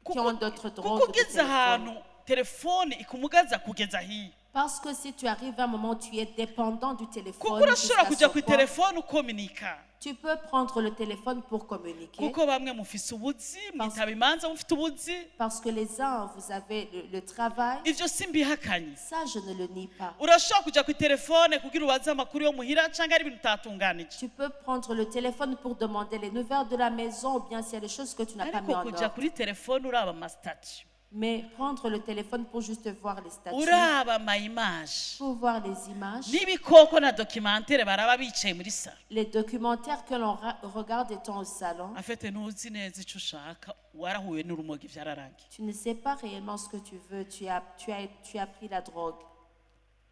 Kuko ont d'autres kuko drogues de ugeze téléphone. ahantu telefone ikumugaza kugeza hiyo. Parce que si tu arrives à un moment où tu es dépendant du kuko téléphone, urashobora jusqu'à kujya ce ku point, telefone ukominika. tu peux prendre le téléphone pour communiquer. kuko bamwe mufise ubuzi mwitaba imanza mufite ubuzi. Parce que les uns, vous avez le travail. ivyo simbihakanye. Ça, je ne le nie pas. urashobora kujya ku telefone kugira ubaze amakuru yo muhira cyangwa ari ibintu utatunganije. Tu peux prendre le téléphone pour demander les nouvelles de la maison ou bien s'il y a des choses que tu n'as pas mis ariko en kujya ordre. kuri telefone uraba amasitati, Mais prendre le téléphone pour juste voir les statuts, uraba amayimaje pour voir les images, n'ibikoko na dokimantere baraba bicaye muri salo. les documentaires que l'on regarde étant au salon. afite ntuzi neza icyo ushaka warahuye n'urumogi byararangiye. Tu ne sais pas réellement ce que tu veux. Tu as pris la drogue.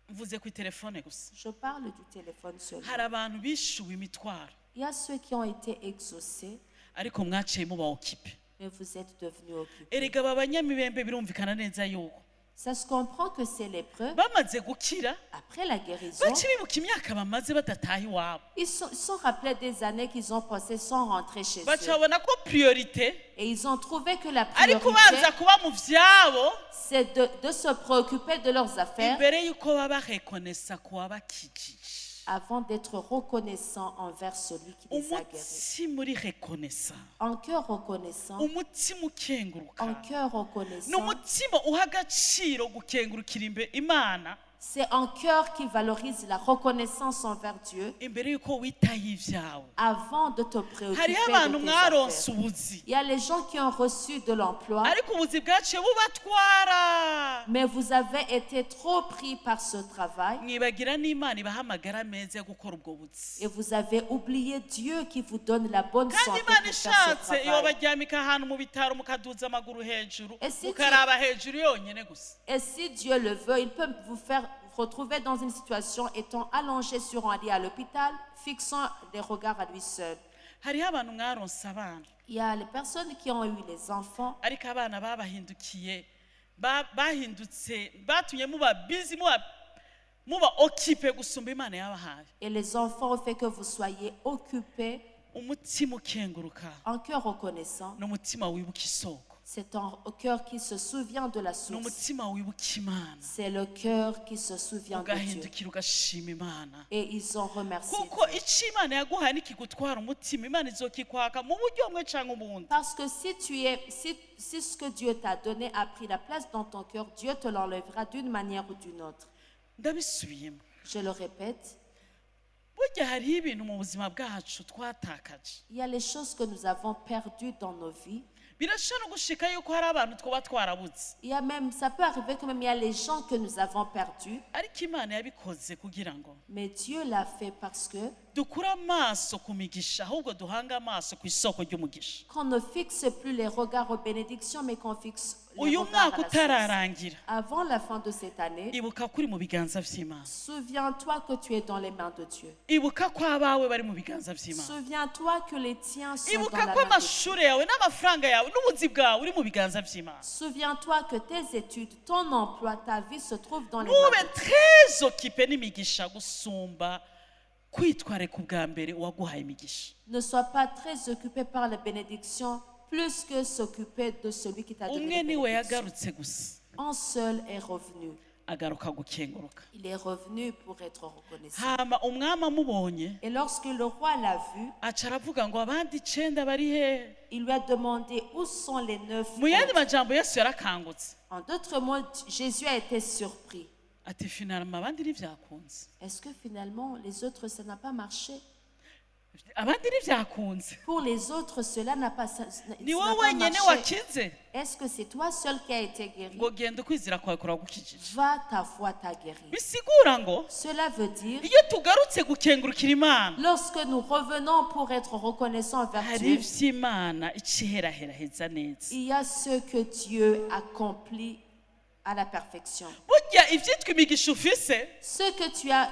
mvuze ku telefone gusa. Je parle du téléphone seulement. hari abantu bishuwe imitwaro Il y a ceux qui ont été exaucés, ariko mwaciye muba okipe. mais vous êtes devenus occupés. erega aba banyamibembe birumvikana neza yuko Ça se comprend que c'est l'épreuve. bamaze gukira Après la guérison, baci bibuka imyaka bamaze badataha iwabo. ils sont rappelés des années qu'ils ont passées sans rentrer chez baca eux. babona ko priorite Et ils ont trouvé que la ari priorité, kubanza kuba mu vyabo c'est de se préoccuper de leurs affaires imbere yuko baba rekonesa kuba bakijije. avant d'être reconnaissants envers celui qui les a guéris. umutima uri rekonesa, En cœur reconnaissant, umutima ukenguruka, en cœur reconnaissant, n'umutima uha agaciro gukengurukira imana c'est un cœur qui valorise la reconnaissance envers Dieu imbere yuko witaho ivyawe. avant de te préoccuper hariho de abantu tes mwaronse affaires. ubuzi Il y a les gens qui ont reçu de l'emploi, ariko ubuzi bwaciye bubatwara, mais vous avez été trop pris par ce travail mwibagira n'imana ibaha amagara meza yo gukora ubwo buzi. et vous avez oublié Dieu qui vous donne la bonne kandi santé imana pour faire ce ishatse iyo travail. baryamika ahantu mu bitaro mukaduza amaguru hejuru Ese mukaraba hejuru yonyene gusa. Et si Dieu le veut, il peut vous faire retrouver dans une situation étant allongé sur un lit à l'hôpital, fixant des regards à lui seul. hariho abantu mwaronse abana Il y a les personnes qui ont eu les enfants, ariko abana babahindukiye bahindutse batumye muba bizi muba okipe gusumba imana yabahaye. et les enfants ont fait que vous soyez occupés, umutima ukenguruka en cœur reconnaissant. n'umutima wibuka isoko, C'est un cœur qui se souvient de la source. n'umutima wibuka imana, C'est le cœur qui se souvient de Dieu. ugahindukira ugashima imana. Et ils ont remercié kuko Dieu. icyo imana yaguhaye nikigutwara umutima imana izokikwaka mu buryo bumwe cyangwa ubundi. Parce que si ce que Dieu t'a donné a pris la place dans ton cœur, Dieu te l'enlèvera d'une manière ou d'une autre. ndabisubiyemo, Je le répète, burya hariho ibintu mu buzima bwacu twatakaje. il y a les choses que nous avons perdues dans nos vies. birashobora gushika yuko hari abantu twaba twarabuze Il y a même, ça peut arriver que même il y a les gens que nous avons perdus, ariko imana yabikoze kugira ngo mais Dieu l'a fait parce que dukure amaso ku migisha ahubwo duhange amaso ku isoko ry'umugisha. qu'on ne fixe plus les regards aux bénédictions, mais qu'on fixe les uyu regards mwaka à la source. utararangira Avant la fin de cette année, ibuka ko uri mu biganza by'imana, souviens-toi que tu es dans les mains de Dieu. ibuka ko abawe bari mu biganza by'imana, Souviens-toi que les tiens sont dans ibuka la ko main de Dieu. amashuri yawe n'amafaranga yawe n'ubuzi bwawe uri mu biganza by'imana. Souviens-toi que tes études, ton emploi, ta vie se trouvent dans les mains ntube de Dieu. très occupé n'imigisha gusumba kwitwareka ubwa mbere uwaguhaye imigisha. Ne sois pas très occupé par les bénédictions, plus que s'occuper de celui qui t'a donné umwe les niwe bénédictions. yagarutse gusa Un seul est revenu. agaruka gukenguruka. Il est revenu pour être reconnaissant. hama umwami amubonye Et lorsque le roi l'a vu, aca aravuga ngo abandi 9 bari hehe. il lui a demandé où sont les 9 mu yandi autres. majambo yesu yarakangutse En d'autres mots, Jésus a été surpris. ati finalima abandi ntibyakunze, Est-ce que finalement, les autres, ça n'a pas marché? abandi ntibyakunze, Pour les autres, cela n'a pas, ni ça wowe n'a pas wenyine marché. wakize Est-ce que c'est toi seul qui a été guéri? ngo genda ukwizera kwawe kuragukijije. Va, ta foi t'a guéri. bisigura ngo Cela veut dire, iyo tugarutse gukengurukira imana lorsque nous revenons pour être reconnaissants envers hari Dieu, ivy'imana ikiheraheza neza. il y a ce que Dieu accomplit à la perfection. burya ibyitwa imigisha ufise Ce que tu as,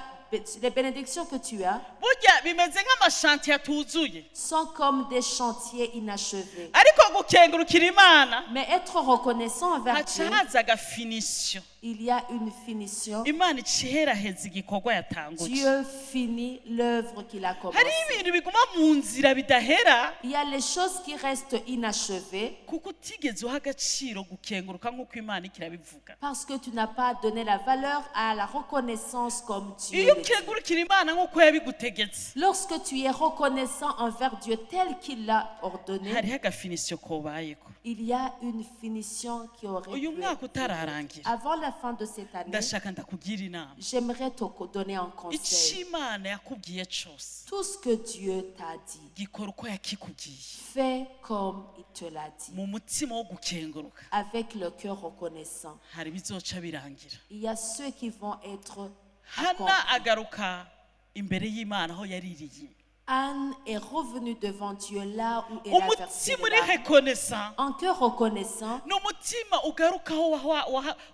les bénédictions que tu as, burya bimeze nk'amashanti atuzuye sont comme des chantiers inachevés. ariko gukengurukira imana Mais être reconnaissant envers haca Dieu, haza agafinisho il y a une finition. imana iheraheza igikorwa yatanguje Dieu finit l'œuvre qu'il a hariho commencée. ibintu biguma mu nzira bidahera Il y a les choses qui restent inachevées kuko utigeze uha agaciro gukenguruka nk'uko imana ikirabivuga parce que tu n'as pas donné la valeur à la reconnaissance comme Dieu iyo le dit. ukengurukira imana nk'uko yabigutegetse Lorsque tu es reconnaissant envers Dieu tel qu'il l'a ordonné, hariho agafinisho kobayeko il y a une finition qui aurait uyu pu mwaka être. utararangira Avant la fin de cette année, ndashaka ndakugira inama j'aimerais te donner un conseil. icyo imana yakubwiye cyose Tout ce que Dieu t'a dit, gikora uko yakikubwiye fais comme il te l'a dit, mu mutima wo gukenguruka avec le cœur reconnaissant. hari ibizoca birangira Il y a ceux qui vont être hana accomplis. agaruka imbere y'imana aho yaririye Anne est revenue devant Dieu là où elle a versé umutima les uri larmes. reconnaissant En cœur reconnaissant, ni umutima ugaruka aho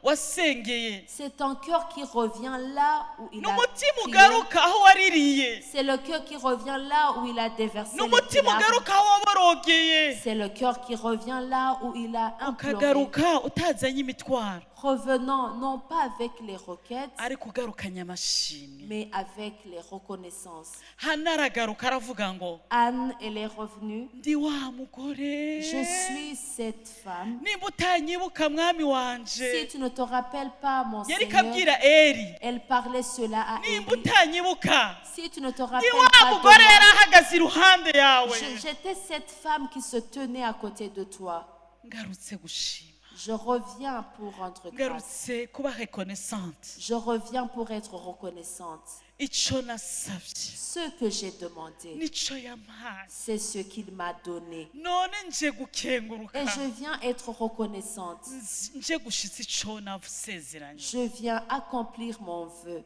wasengeye c'est un cœur qui revient là où il ni a umutima prié. ugaruka aho waririye C'est le cœur qui revient là où il a déversé ni les umutima larmes. ugaruka aho waborogeye C'est le cœur qui revient là où il a imploré. ukagaruka utazanye imitwaro Revenant non pas avec les requêtes, ariko ugarukanye amashimwe mais avec les reconnaissances. hana aragaruka aravuga ngo Anne, elle est revenue. ndi wa mugore Je suis cette femme. nimba utanyibuka mwami Si wanje tu ne te rappelles pas, mon yari Seigneur, kabwira eri elle parlait cela à nimba Élie. utanyibuka Si tu ne te ndi rappelles wa pas de mugore yari moi, ahagaze iruhande yawe j'étais cette femme qui se tenait à côté de toi. ngarutse gushima Je reviens pour rendre grâce. ngarutse kuba reconnaissante Je reviens pour être reconnaissante. icyo nasabye Ce que j'ai demandé, nicyo yampaye c'est ce qu'il m'a donné. none nje gukenguruka Et je viens être reconnaissante. nje gushitsa icyo nasezeranye Je viens accomplir mon vœu.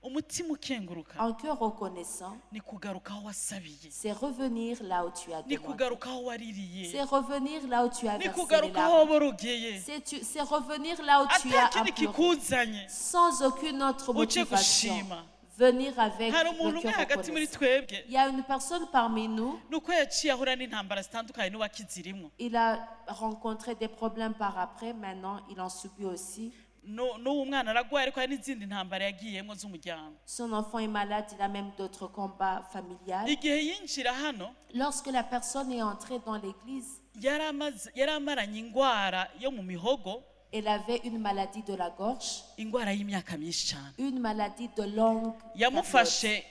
umutima ukenguruka En cœur reconnaissant, ni kugaruka aho wasabiye c'est revenir là où tu as ni demandé. kugaruka aho waririye C'est revenir là où tu as ni versé les kugaruka aho larmes. waborogeye C'est revenir là où tu as atakindi imploré. kikuzanye Sans aucune autre uje motivation. gushima Venir avec hari le umuntu umwe cœur hagati muri reconnaissant. twebwe Il y a une personne parmi nous, ni uko yaciye ahura n'intambara zitandukanye n'uwakizirimo il a rencontré des problèmes par après, maintenant il en subit aussi. n'uwo mwana aragwaye ariko hari n'izindi ntambara yagiyemo z'umuryango Son enfant est malade, il a même d'autres combats familiales. igihe yinjira hano Lorsque la personne est entrée dans l'église, yari amaranye indwara yo mu mihogo elle avait une maladie de la gorge, indwara y'imyaka myinshi cyane une maladie de longue période.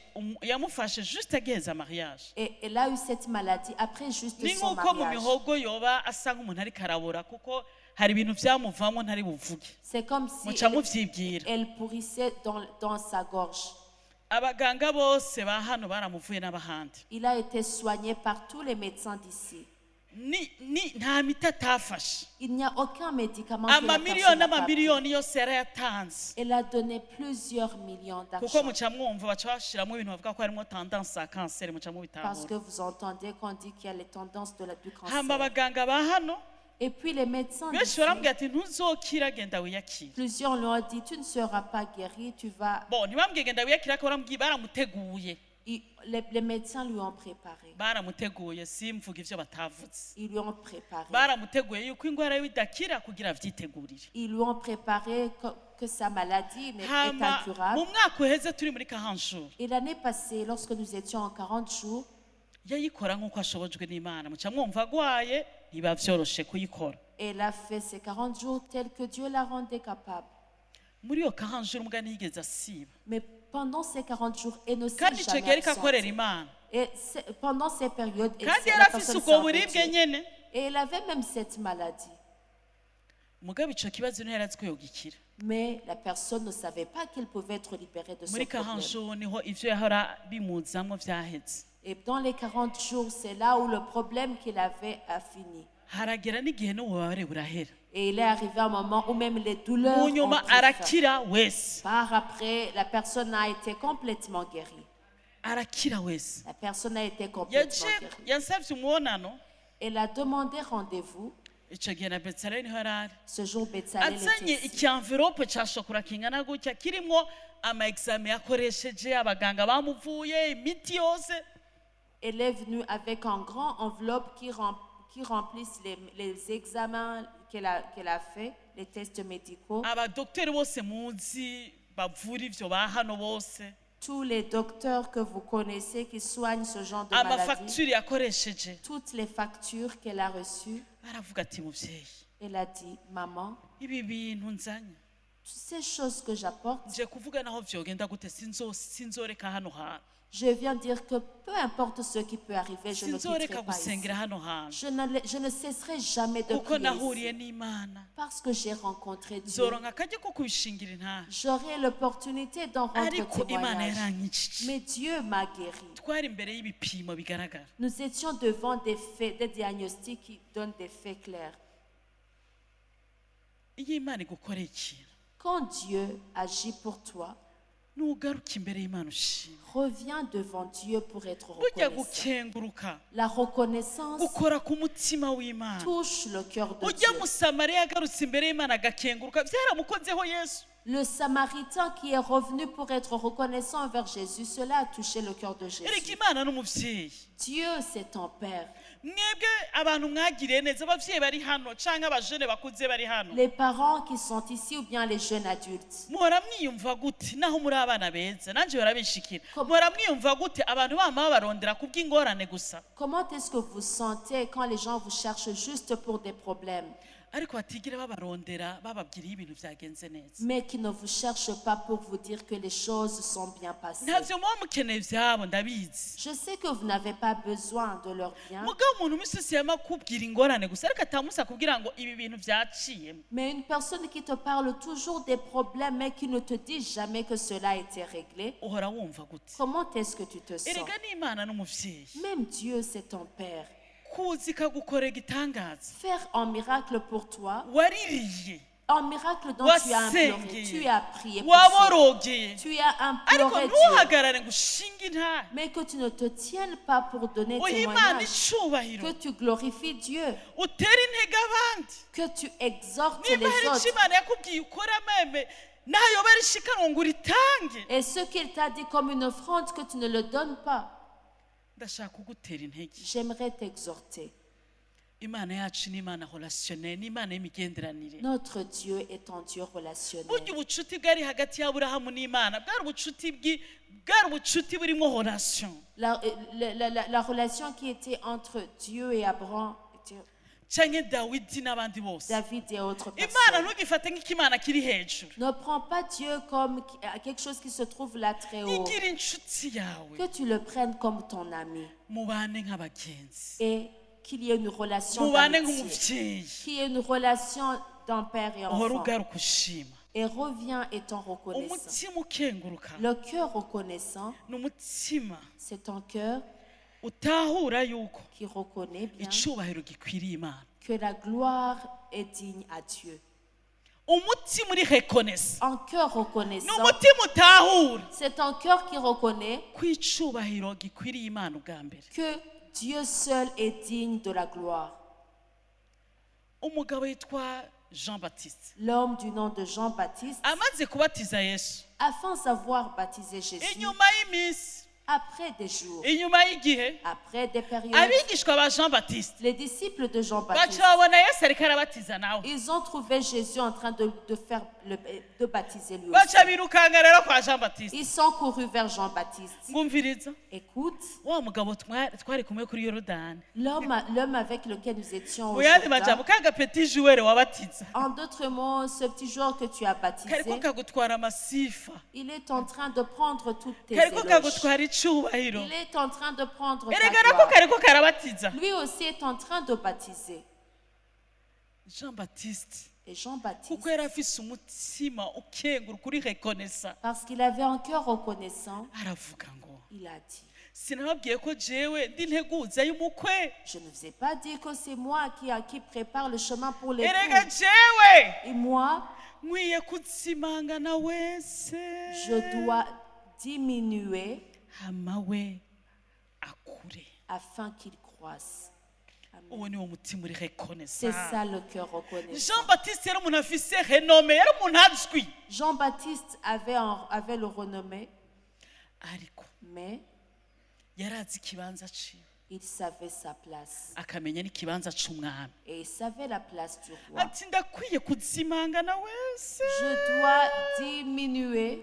yamufashe juste agiheza mariage Et elle a eu cette maladie après juste ni son nk'uko mu mariage. mihogo yoba asa nk'umuntu ariko arabura kuko hari ibintu byamuvamo ntari buvuge C'est comme si muca mubyibwira elle pourrissait dans sa gorge. abaganga bose ba hano baramuvuye n'abahandi Il a été soigné par tous les médecins d'ici. nta miti atafashe Il n'y a aucun médicament que la amamiliyoni personne n'a pas pris. n'amamiliyoni yose yarayatanze Elle a donné plusieurs millions kuko d'argent. muca mwumva baca bashyiramo ibintu bavuga ko harimo tendance ya kanseri muca Parce que mubitahura vous entendez qu'on dit qu'il y a les tendances du hamba cancer. abaganga ba hano Et puis les médecins benshi d'ici, barambwira ati ntuzokira genda wiyakire plusieurs lui ont dit, tu ne seras pas guéri, tu vas... bo ntibambwiye genda wiyakire ariko baramuteguye Les médecins lui ont préparé. baramuteguye simvuga ivyo batavuze Ils lui ont préparé. baramuteguye yuko indwara yiwe idakira kugira avyitegurire Ils lui ont préparé que sa maladie est hama incurable. mu mwaka uheze turi muri kahanjuru Et l'année passée, lorsque nous étions en 40 jours, yayikora nk'uko ashobojwe n'imana muca mwumva agwaye ntiba vyoroshe kuyikora elle a fait ces 40 jours tels que Dieu la rendait capable. muri iyo kahanjuru mbwa ntiyigeze asiba Mais pendant ces 40 jours, elle ne s'est kandi ico gihe jamais ariko akorera absentée. imana Et pendant ces périodes, kandi la yari afise personne ubwo servait buribwe Dieu. nyene Et elle avait même cette maladie. mugabo ico kibazo ntiyari azi ko yogikira Mais la personne ne savait pas qu'elle pouvait être libérée de ce muri problème. kahanjuru niho ivyo yahora bimuzamwo vyaheze Et dans les 40 jours, c'est là où le problème qu'il avait a fini. haragera n'igihe n'ububabare burahera Et il est arrivé un moment où même les douleurs mu ont nyuma pris fin. arakira wese Par après, la personne a été complètement guérie. arakira wese La personne a été complètement yaje guérie. yansavye umubonano Elle a demandé rendez-vous. icyo gihe na Betsaleli niho yari ari Ce jour, Betsalel azanye était ici. ikiamverope cya shokora kingana gutya kirimo ama examen yakoresheje abaganga bamuvuye imiti yose. Elle est venue avec un grand enveloppe qui remplissent les examens qu'elle a fait, les tests médicaux. Abadokiteri bose muzi bavura ivyo ba hano bose Tous les docteurs que vous connaissez qui soignent ce genre de maladie, amafagitire yakoresheje. toutes les factures qu'elle a reçues, Aravuga ati muvyeyi, elle a dit, maman, ibi bintu nzanye ces choses que j'apporte, nje kuvuga naho vyogenda gute sinzoreka hano hantu, je viens dire que peu importe ce qui peut arriver, je ne sinzoreka quitterai pas ici. gusengera hano hantu Je ne cesserai jamais de kuko prier nahuriye ici, n'Imana. parce que j'ai rencontré Dieu. Nzoronka akaryo ko kubishingira intahe, J'aurai l'opportunité d'en rendre ariko Imana témoignage. yarankijije. Mais Dieu m'a guéri. Twari imbere y'ibipimo bigaragara. Nous étions devant des faits, des diagnostics qui donnent des faits clairs. Iyo Imana igukoreye ikintu Quand Dieu agit pour toi, nugaruka imbere y'Imana ushima, reviens devant Dieu pour être burya reconnaissant. gukenguruka La reconnaissance gukora ku mutima w'Imana. touche le cœur de Ujya Dieu. musamariya yagarutse imbere y'Imana agakenguruka byaramukozeho Yesu. Le Samaritain qui est revenu pour être reconnaissant envers Jésus, cela a touché le cœur de Erega Jésus. Imana n'umuvyeyi. Dieu, c'est ton Père. Mwebwe abantu mwagiriye neza abavyeyi bari hano canke abajene bakuze bari hano, Les parents qui sont ici ou bien les jeunes adultes. muhora mwiyumva gute naho muri abana beza nanje barabishikira, Kom- muhora mwiyumva gute abantu bama babarondera kubw'ingorane gusa, Comment est-ce que vous sentez quand les gens vous cherchent juste pour des problèmes, ariko batigira babarondera bababwiriye ibintu vyagenze neza? mais qui ne vous cherchent pas pour vous dire que les choses sont bien passées? Ntavyo muba mukeneye vyabo ndabizi, Je sais que vous n'avez pas besoin de leur bien, mugabo umuntu umisi yama kubwira ingorane gusa ariko atamusa kubwira ngo ibi bintu vyaciyemo. mais une personne qui te parle toujours des problèmes, mais qui ne te dit jamais que cela a été réglé, Uhora wumva gute? comment est-ce que tu te sens? Erega n'Imana n'umuvyeyi Même Dieu, c'est ton Père. kuzi kagukorera igitangaza, Faire un miracle pour toi, waririye, un miracle dont tu as imploré, wasengeye, tu as prié pour ça, waborogeye, tu as ariko imploré Dieu, ntuhagarare ngo ushinge intahe, mais que tu ne te tiennes pas pour donner uha Imana témoignage, icubahiro, que tu glorifies Dieu, utere intege abandi. que tu exhortes les Niba hari autres. ico Imana yakubwiye ukora meme nayo bari shikanwa ngo uritange, Et ce qu'il t'a dit comme une offrande, que tu ne le donnes pas, ndashaka kugutera intege. j'aimerais t'exhorter. Imana yacu ni Imana relationnelle, ni Imana y'imigenderanire. Notre Dieu est un Dieu relationnel. Burya ubucuti bwari hagati y'Aburahamu n'Imana bwari ubucuti burimo relation. La relation qui était entre Dieu et Abraham, Canke Dawidi n'abandi bose. David et autres Imana personnes. ntugifate nk'ikimana kiri hejuru. Ne prends pas Dieu comme quelque chose qui se trouve là très haut. Igira inshuti yawe, Que tu le prennes comme ton ami mubane nk'abagenzi, et qu'il y ait une relation mubane d'amitié, nk'umuvyeyi, qu'il y ait une relation d'un père et uhora enfant. ugaruka ushima. Et reviens étant reconnaissant. Umutima ukenguruka Le cœur reconnaissant, ni umutima c'est un cœur utahura yuko qui reconnaît bien icubahiro gikwiriye Imana. que la gloire est digne à Dieu. Umutima uri reconnaissant Un cœur ni reconnaissant, umutima utahura c'est un cœur qui reconnaît ko icubahiro gikwiriye Imana ubwa mbere. que Dieu seul est digne de la gloire. Umugabo yitwa Jean Baptiste L'homme du nom de Jean-Baptiste, amaze kubatiza Yesu, afin d'avoir baptisé Jésus, inyuma y'iminsi, après des jours, inyuma y'igihe, après des périodes, abigishwa ba Jean Baptiste les disciples de baca Jean-Baptiste, babona Yesu ariko arabatiza nawe, ils ont trouvé Jésus en train de baptiser lui aussi. baca birukanga rero kwa Jean Baptiste. Ils sont courus vers Jean-Baptiste. Ngumviriza, Écoute, wa mugabo twari kumwe kuri Yorodani, l'homme avec lequel nous étions au mu yandi Jourdain, majambo ka gapeti joueur wabatiza en d'autres mots, ce petit joueur que tu as kariko baptisé, kagutwara amasifa, il est en train de prendre toutes tes kariko éloges. kagutwara icubahiro, Il est en train de prendre ta erega nako gloire. kariko karabatiza. Lui aussi est en train de baptiser. Jean Baptiste Et Jean-Baptiste, kuko yari afise umutima ukenguruka uri reconnaissant, parce qu'il avait un cœur reconnaissant, aravuga ngo il a dit, sinababwiye ko jewe ndi integuza y'umukwe, je ne vous ai pas dit que c'est moi qui prépare le chemin pour erega l'époux. jewe Et moi, nkwiye kuzimangana wese, je dois diminuer hama we akure. afin qu'il croisse. Amen. uwo ni wo mutima uri C'est reconnaissant. ça le cœur reconnaissant. Jean Baptiste yari umuntu afise renome, yari umuntu azwi, Jean-Baptiste avait le renommé, ariko mais yari azi ikibanza ciwe, il savait sa place. akamenya n'ikibanza c'umwami. Et il savait la place du roi. Ati ndakwiye kuzimangana wese, Je dois diminuer,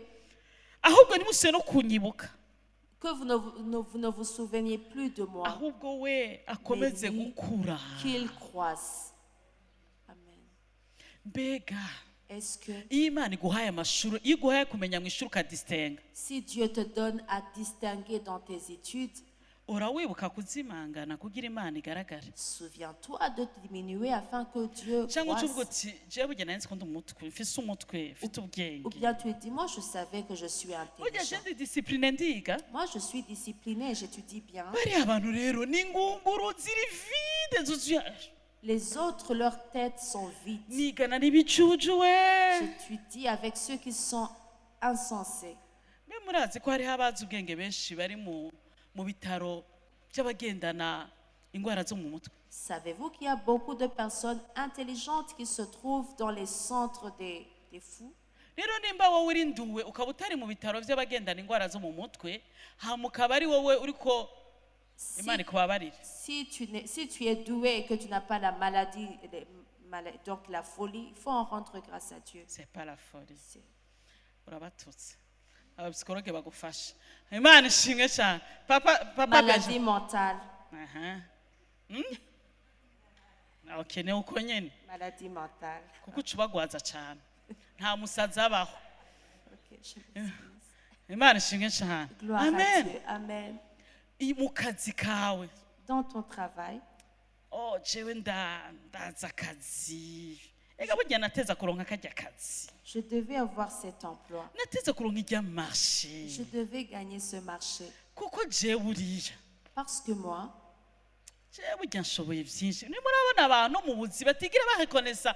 ahubwo ntimusubire no kunyibuka, que vous ne vous souveniez plus de moi, ahubwo we akomeze Mais lui, gukura. qu'il croisse. Amen. Mbega Est-ce que iyo Imana iguhaye amashuri, iyo iguhaye kumenya mu ishuri ukadisitenga, si Dieu te donne à distinguer dans tes études, ura wibuka kuzimangana kugira Imana igaragare, souviens-toi de diminuer afin que Dieu cyangwa ucuvuga croisse. uti jewe burya nari nzi ko ndi umutwe, mfise umutwe, mfite Ou ubwenge, bien tu dis, moi je savais que je suis burya intelligent. je ndi disipurine ndiga. Moi je suis disciplinée, j'étudie bien. Bariya abantu rero ni ingunguru ziri vide zuzuye, Les autres, leurs têtes sont vides. nigana n'ibicucu we. J'étudie avec ceux qui sont insensés. mbe murazi ko hariho abazi ubwenge benshi bari mu bitaro by'abagendana indwara zo mu mutwe. Savez-vous qu'il y a beaucoup de personnes intelligentes qui se trouvent dans les centres des fous? Rero nimba wowe uri nduwe ukaba utari mu bitaro by'abagendana indwara zo mu mutwe, hama ukaba ari wowe uriko Imana ikubabarire. Si tu es doué et que tu n'as pas la maladie, donc la folie, il faut en rendre grâce à Dieu. C'est pas la folie. C'est- Urabatutse. Abapsikologe bagufasha. Imana ishimwe cyane. Papa Maladie mentale. Aha. Okay, ne uko nyene. Maladie mentale. Kuko ucubagwaza cyane. Nta musaza abaho. Ok, je m'excuse. Imana ishimwe cyane. Gloire à Amen. Dieu. Amen. Mu kazi kawe. Dans ton travail, Oh, jewe ndaza akazi. Ega burya nateza kuronka kajya kazi. je devais avoir cet emploi. Nateza kuronka ijya marché. Je devais gagner ce marché. Kuko jewe uriya. Parce que moi, Jewe burya nshoboye byinshi. Ni murabona abantu mu buzi batigira barekonesa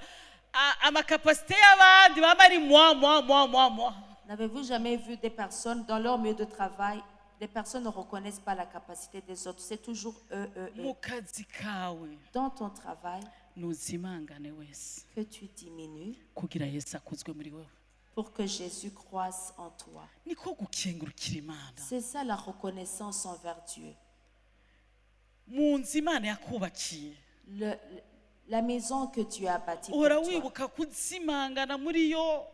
amakapasite y'abandi baba ari moi. n'avez-vous jamais vu des personnes dans leur milieu de travail, les personnes ne reconnaissent pas la capacité des autres. C'est toujours eux. Mu kazi kawe Dans ton travail, nuzimangane wese que tu diminues kugira Yesu akuzwe muri wewe. pour que Jésus croisse en toi. Niko gukengurukira Imana. C'est ça la reconnaissance envers Dieu. Mu nzu Imana yakubakiye. La maison que Dieu a bâtie pour Uhora toi. wibuka kuzimangana muri yo.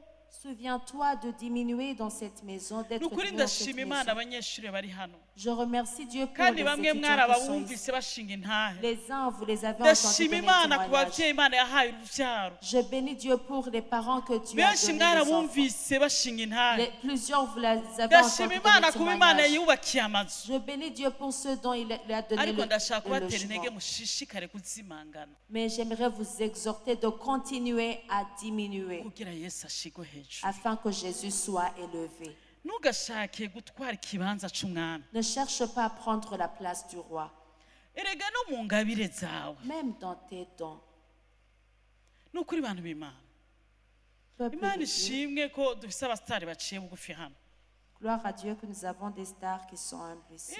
Souviens-toi de diminuer dans cette maison, d'être Nukuri diminué dans cette ndashima Imana maison. abanyeshuri bari hano. Je remercie Dieu pour Kandi les bamwe étudiants qui sont mwarababumvise ici. bashinga intahe. Les uns, vous les avez entendus Ndashima donner Imana ku témoignage. babyeyi Imana yahaye urubyaro. Je bénis Dieu pour les parents que Dieu a Benshi donnés les enfants. mwarabumvise bashinga intahe. Plusieurs, vous les avez Ndashima entendus Imana donner kuba Imana témoignage. yubakiye amazu. Je bénis Dieu pour ceux dont il a donné Ariko ndashaka le kubatera intege logement. mushishikare kuzimangana Mais j'aimerais vous exhorter de continuer à diminuer kugira Yesu ashigwe hejuru. afin que Jésus soit élevé. Ntugashake gutwara ikibanza c'umwami. Ne cherche pas à prendre la place du roi, Erega no mu ngabire zawe. même dans tes dons. Nukuri bantu b'Imana. Peuple Imana de Dieu, ishimwe ko dufise abasitari baciye bugufi hano. gloire à Dieu que nous avons des stars qui sont humbles ici.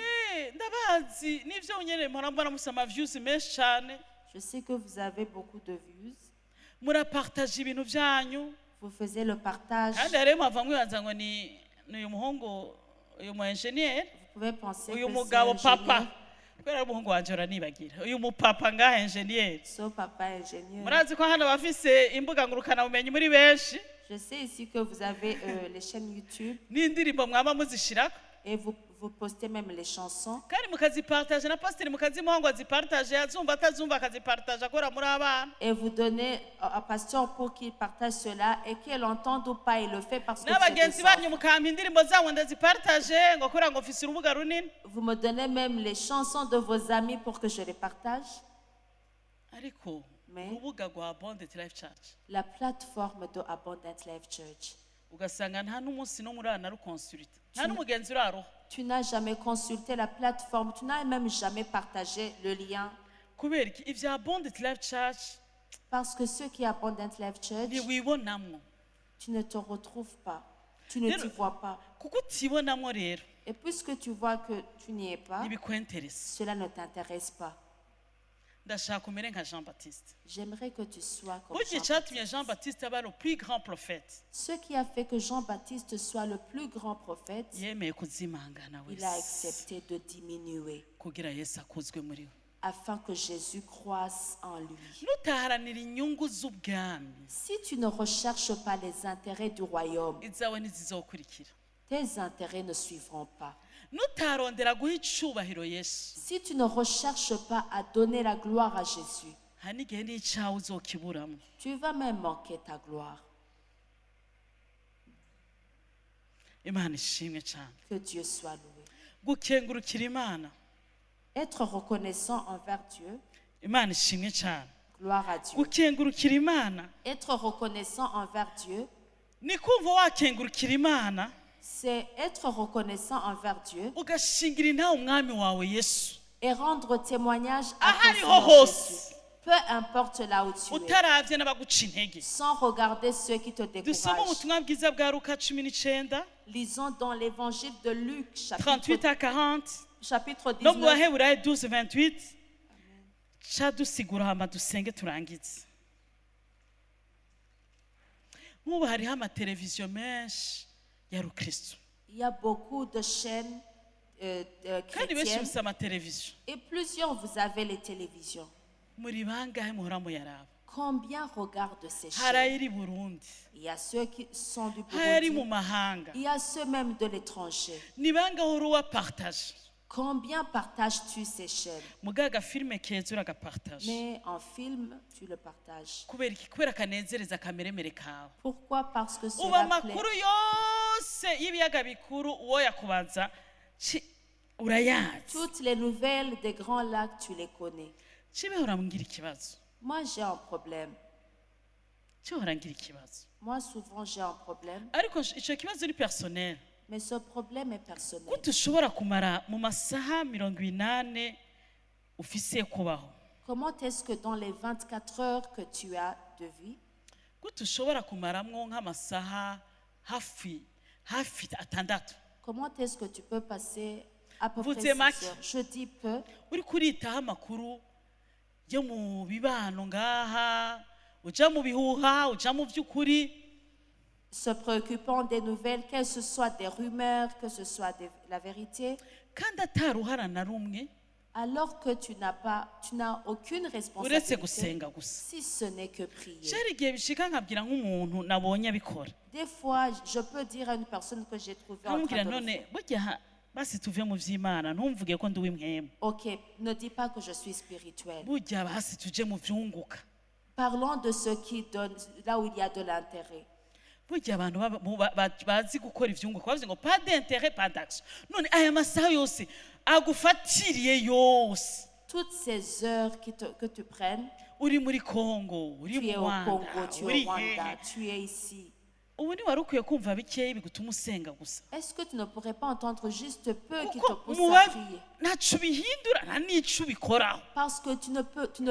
Ndabazi nivyo nyene mpora mbona musa ama views menshi cyane. Je sais que vous avez beaucoup de vues. Murapartage ibintu byanyu. Vous faisiez le partage. Kandi rero mwava mwibaza ngo ni uyu muhungu uyu mu engineer Vous pouvez penser uyu que mugabo c'est ingénieur. papa. Kubera umuhungu wanje uranibagira. Uyu mupapa ngaha engineer. So papa ingénieur. Murazi ko hano bafise imbuga ngurukana bumenyi muri benshi. Je sais ici que vous avez les chaînes YouTube N'indirimbo mwaba muzishirako. et vous postez même les chansons. Kandi mukazipartage na pasiteri mukazimuha ngo azipartage azumva atazumva akazipartage akora muri abana. Et vous donnez à pasteur pour qu'il partage cela et qu'il entende ou pas, il le fait parce que N'abagenzi c'est banyu mukampa indirimbo zabo ndazipartage ngo kubera ngo mfise urubuga runini. vous me donnez même les chansons de vos amis pour que je les partage. Ariko Mais urubuga rwa Abundant Life Church la plateforme de Abundant Life Church, ugasanga nta n'umunsi no muri ana rukonsulta. Nta n'umugenzi uraroha. tu n'as jamais consulté la plateforme, tu n'as même jamais partagé le lien. Kubera iki ivya Abundant Life Church Parce que ceux qui Abundant Life Church, ntiwibonamwo. tu ne te retrouves pas, tu ne t'y vois pas. Kuko utibonamwo rero Et puisque tu vois que tu n'y es pas, ntibikwenteresa. cela ne t'intéresse pas. ndashaka umere nka Jean Baptiste. J'aimerais que tu sois comme Burya icyatumye Jean Baptiste aba le plus grand prophète, Ce qui a fait que Jean-Baptiste soit le plus grand prophète, yemeye kuzimangana il a wese accepté de diminuer kugira Yesu akuzwe muri we. afin que Jésus croisse en lui. Nutaharanira inyungu z'ubwami, Si tu ne recherches pas les intérêts du royaume, izawe ntizizokurikira. tes intérêts ne suivront pas. Nutarondera guha icubahiro Yesu, Si tu ne recherches pas à donner la gloire à Jésus, hari n'igihe n'icyawe uzokiburamo. tu vas même manquer ta gloire. Imana ishimwe cyane. Que Dieu soit loué. Gukengurukira Imana, Être reconnaissant envers Dieu, Imana ishimwe cyane. gloire à Dieu. Gukengurukira Imana Être reconnaissant envers Dieu, ni kumva wakengurukira Imana c'est être reconnaissant envers Dieu ugashingira intahe umwami wawe Yesu, et rendre témoignage à ton ahariho Seigneur hose, Jésus. Peu importe là où tu es, utaravye n'abaguca intege. sans regarder ceux qui te Dusome découragent. ubutumwa bwiza bwa Luka 19 Lisons dans l'évangile de Luc, 38 à 40 chapitre no mu 19. Baheburayo 12 28 cadusigura hama dusenge turangize. Nk'ubu hariho amateleviziyo menshi ya rukristo Il y a beaucoup de chaînes kandi benshi chrétiennes bise amateleviziyo. et plusieurs, vous avez les télévisions. Muri bangahe muhora muyaraba? Combien regardent ces Hari chaînes? ayiri Burundi, Il y a ceux qui sont du hari ayiri mu Burundi, mahanga. il y a ceux même de l'étranger. Ni bangahe uhora uwapartage? Combien partages-tu ces chaînes? Muga agafilime keza uragapartage. Mais en film, tu le partages. Kubera iki? Kubera kanezereza akameremere kawe. Pourquoi? Parce que Ubu cela plaît. amakuru yose y'ibiyaga bikuru uwo yakubaza urayazi. Toutes les nouvelles des grands lacs, tu les connais. Cibehora ngira ikibazo. Moi, j'ai un problème. Cibehora ngira ikibazo. Moi, souvent, j'ai un problème. Ariko ico kibazo ni personnel. Mais ce problème est personnel. Gute ushobora kumara mu masaha 80 ufise kubaho? Comment est-ce que dans les 24 heures que tu as de vie, Gute ushobora kumaramwo nk'amasaha hafi atandatu comment est-ce que tu peux passer à peu Vous près 6 aimez? heures? Je dis peu. uri kuritaho amakuru yo mu bibano ngaha, uja mu bihuha, uja mu vy'ukuri, Se préoccupant des nouvelles, que ce soit des rumeurs, que ce soit la vérité, kandi ataruhara na rumwe alors que tu n'as aucune uretse responsabilité, gusenga gusa. si ce n'est que prier. Shari igihe bishika nkabwira nk'umuntu nabonye abikora, Des fois, je peux dire à une personne que j'ai trouvée en nkamubwira train de le none faire. burya basi tuve mu vy'Imana, ntumvuge ko ndi uw'imwemu. Ok, ne dis pas que je suis spirituel. Burya basi tuje mu vyunguka. Parlons de ce qui donne, là où il y a de l'intérêt. Burya abantu bazi gukora ivyunguka bavuze ngo pas d'intérêt pas d'action. None aya masaha yose agufatiriye yose, Toutes ces heures que tu prennes, uri muri Congo, tu uri es mu au Rwanda, Congo, tu es uri au Rwanda, hehe, tu es ici. ubu ntiwari ukwiye kumva bikeyi bigutuma usenga gusa. Est-ce que tu ne pourrais pas entendre juste peu qui te Kuko poussent muba à prier? ntaco bihindura nta n'ico ubikoraho. Parce que tu ne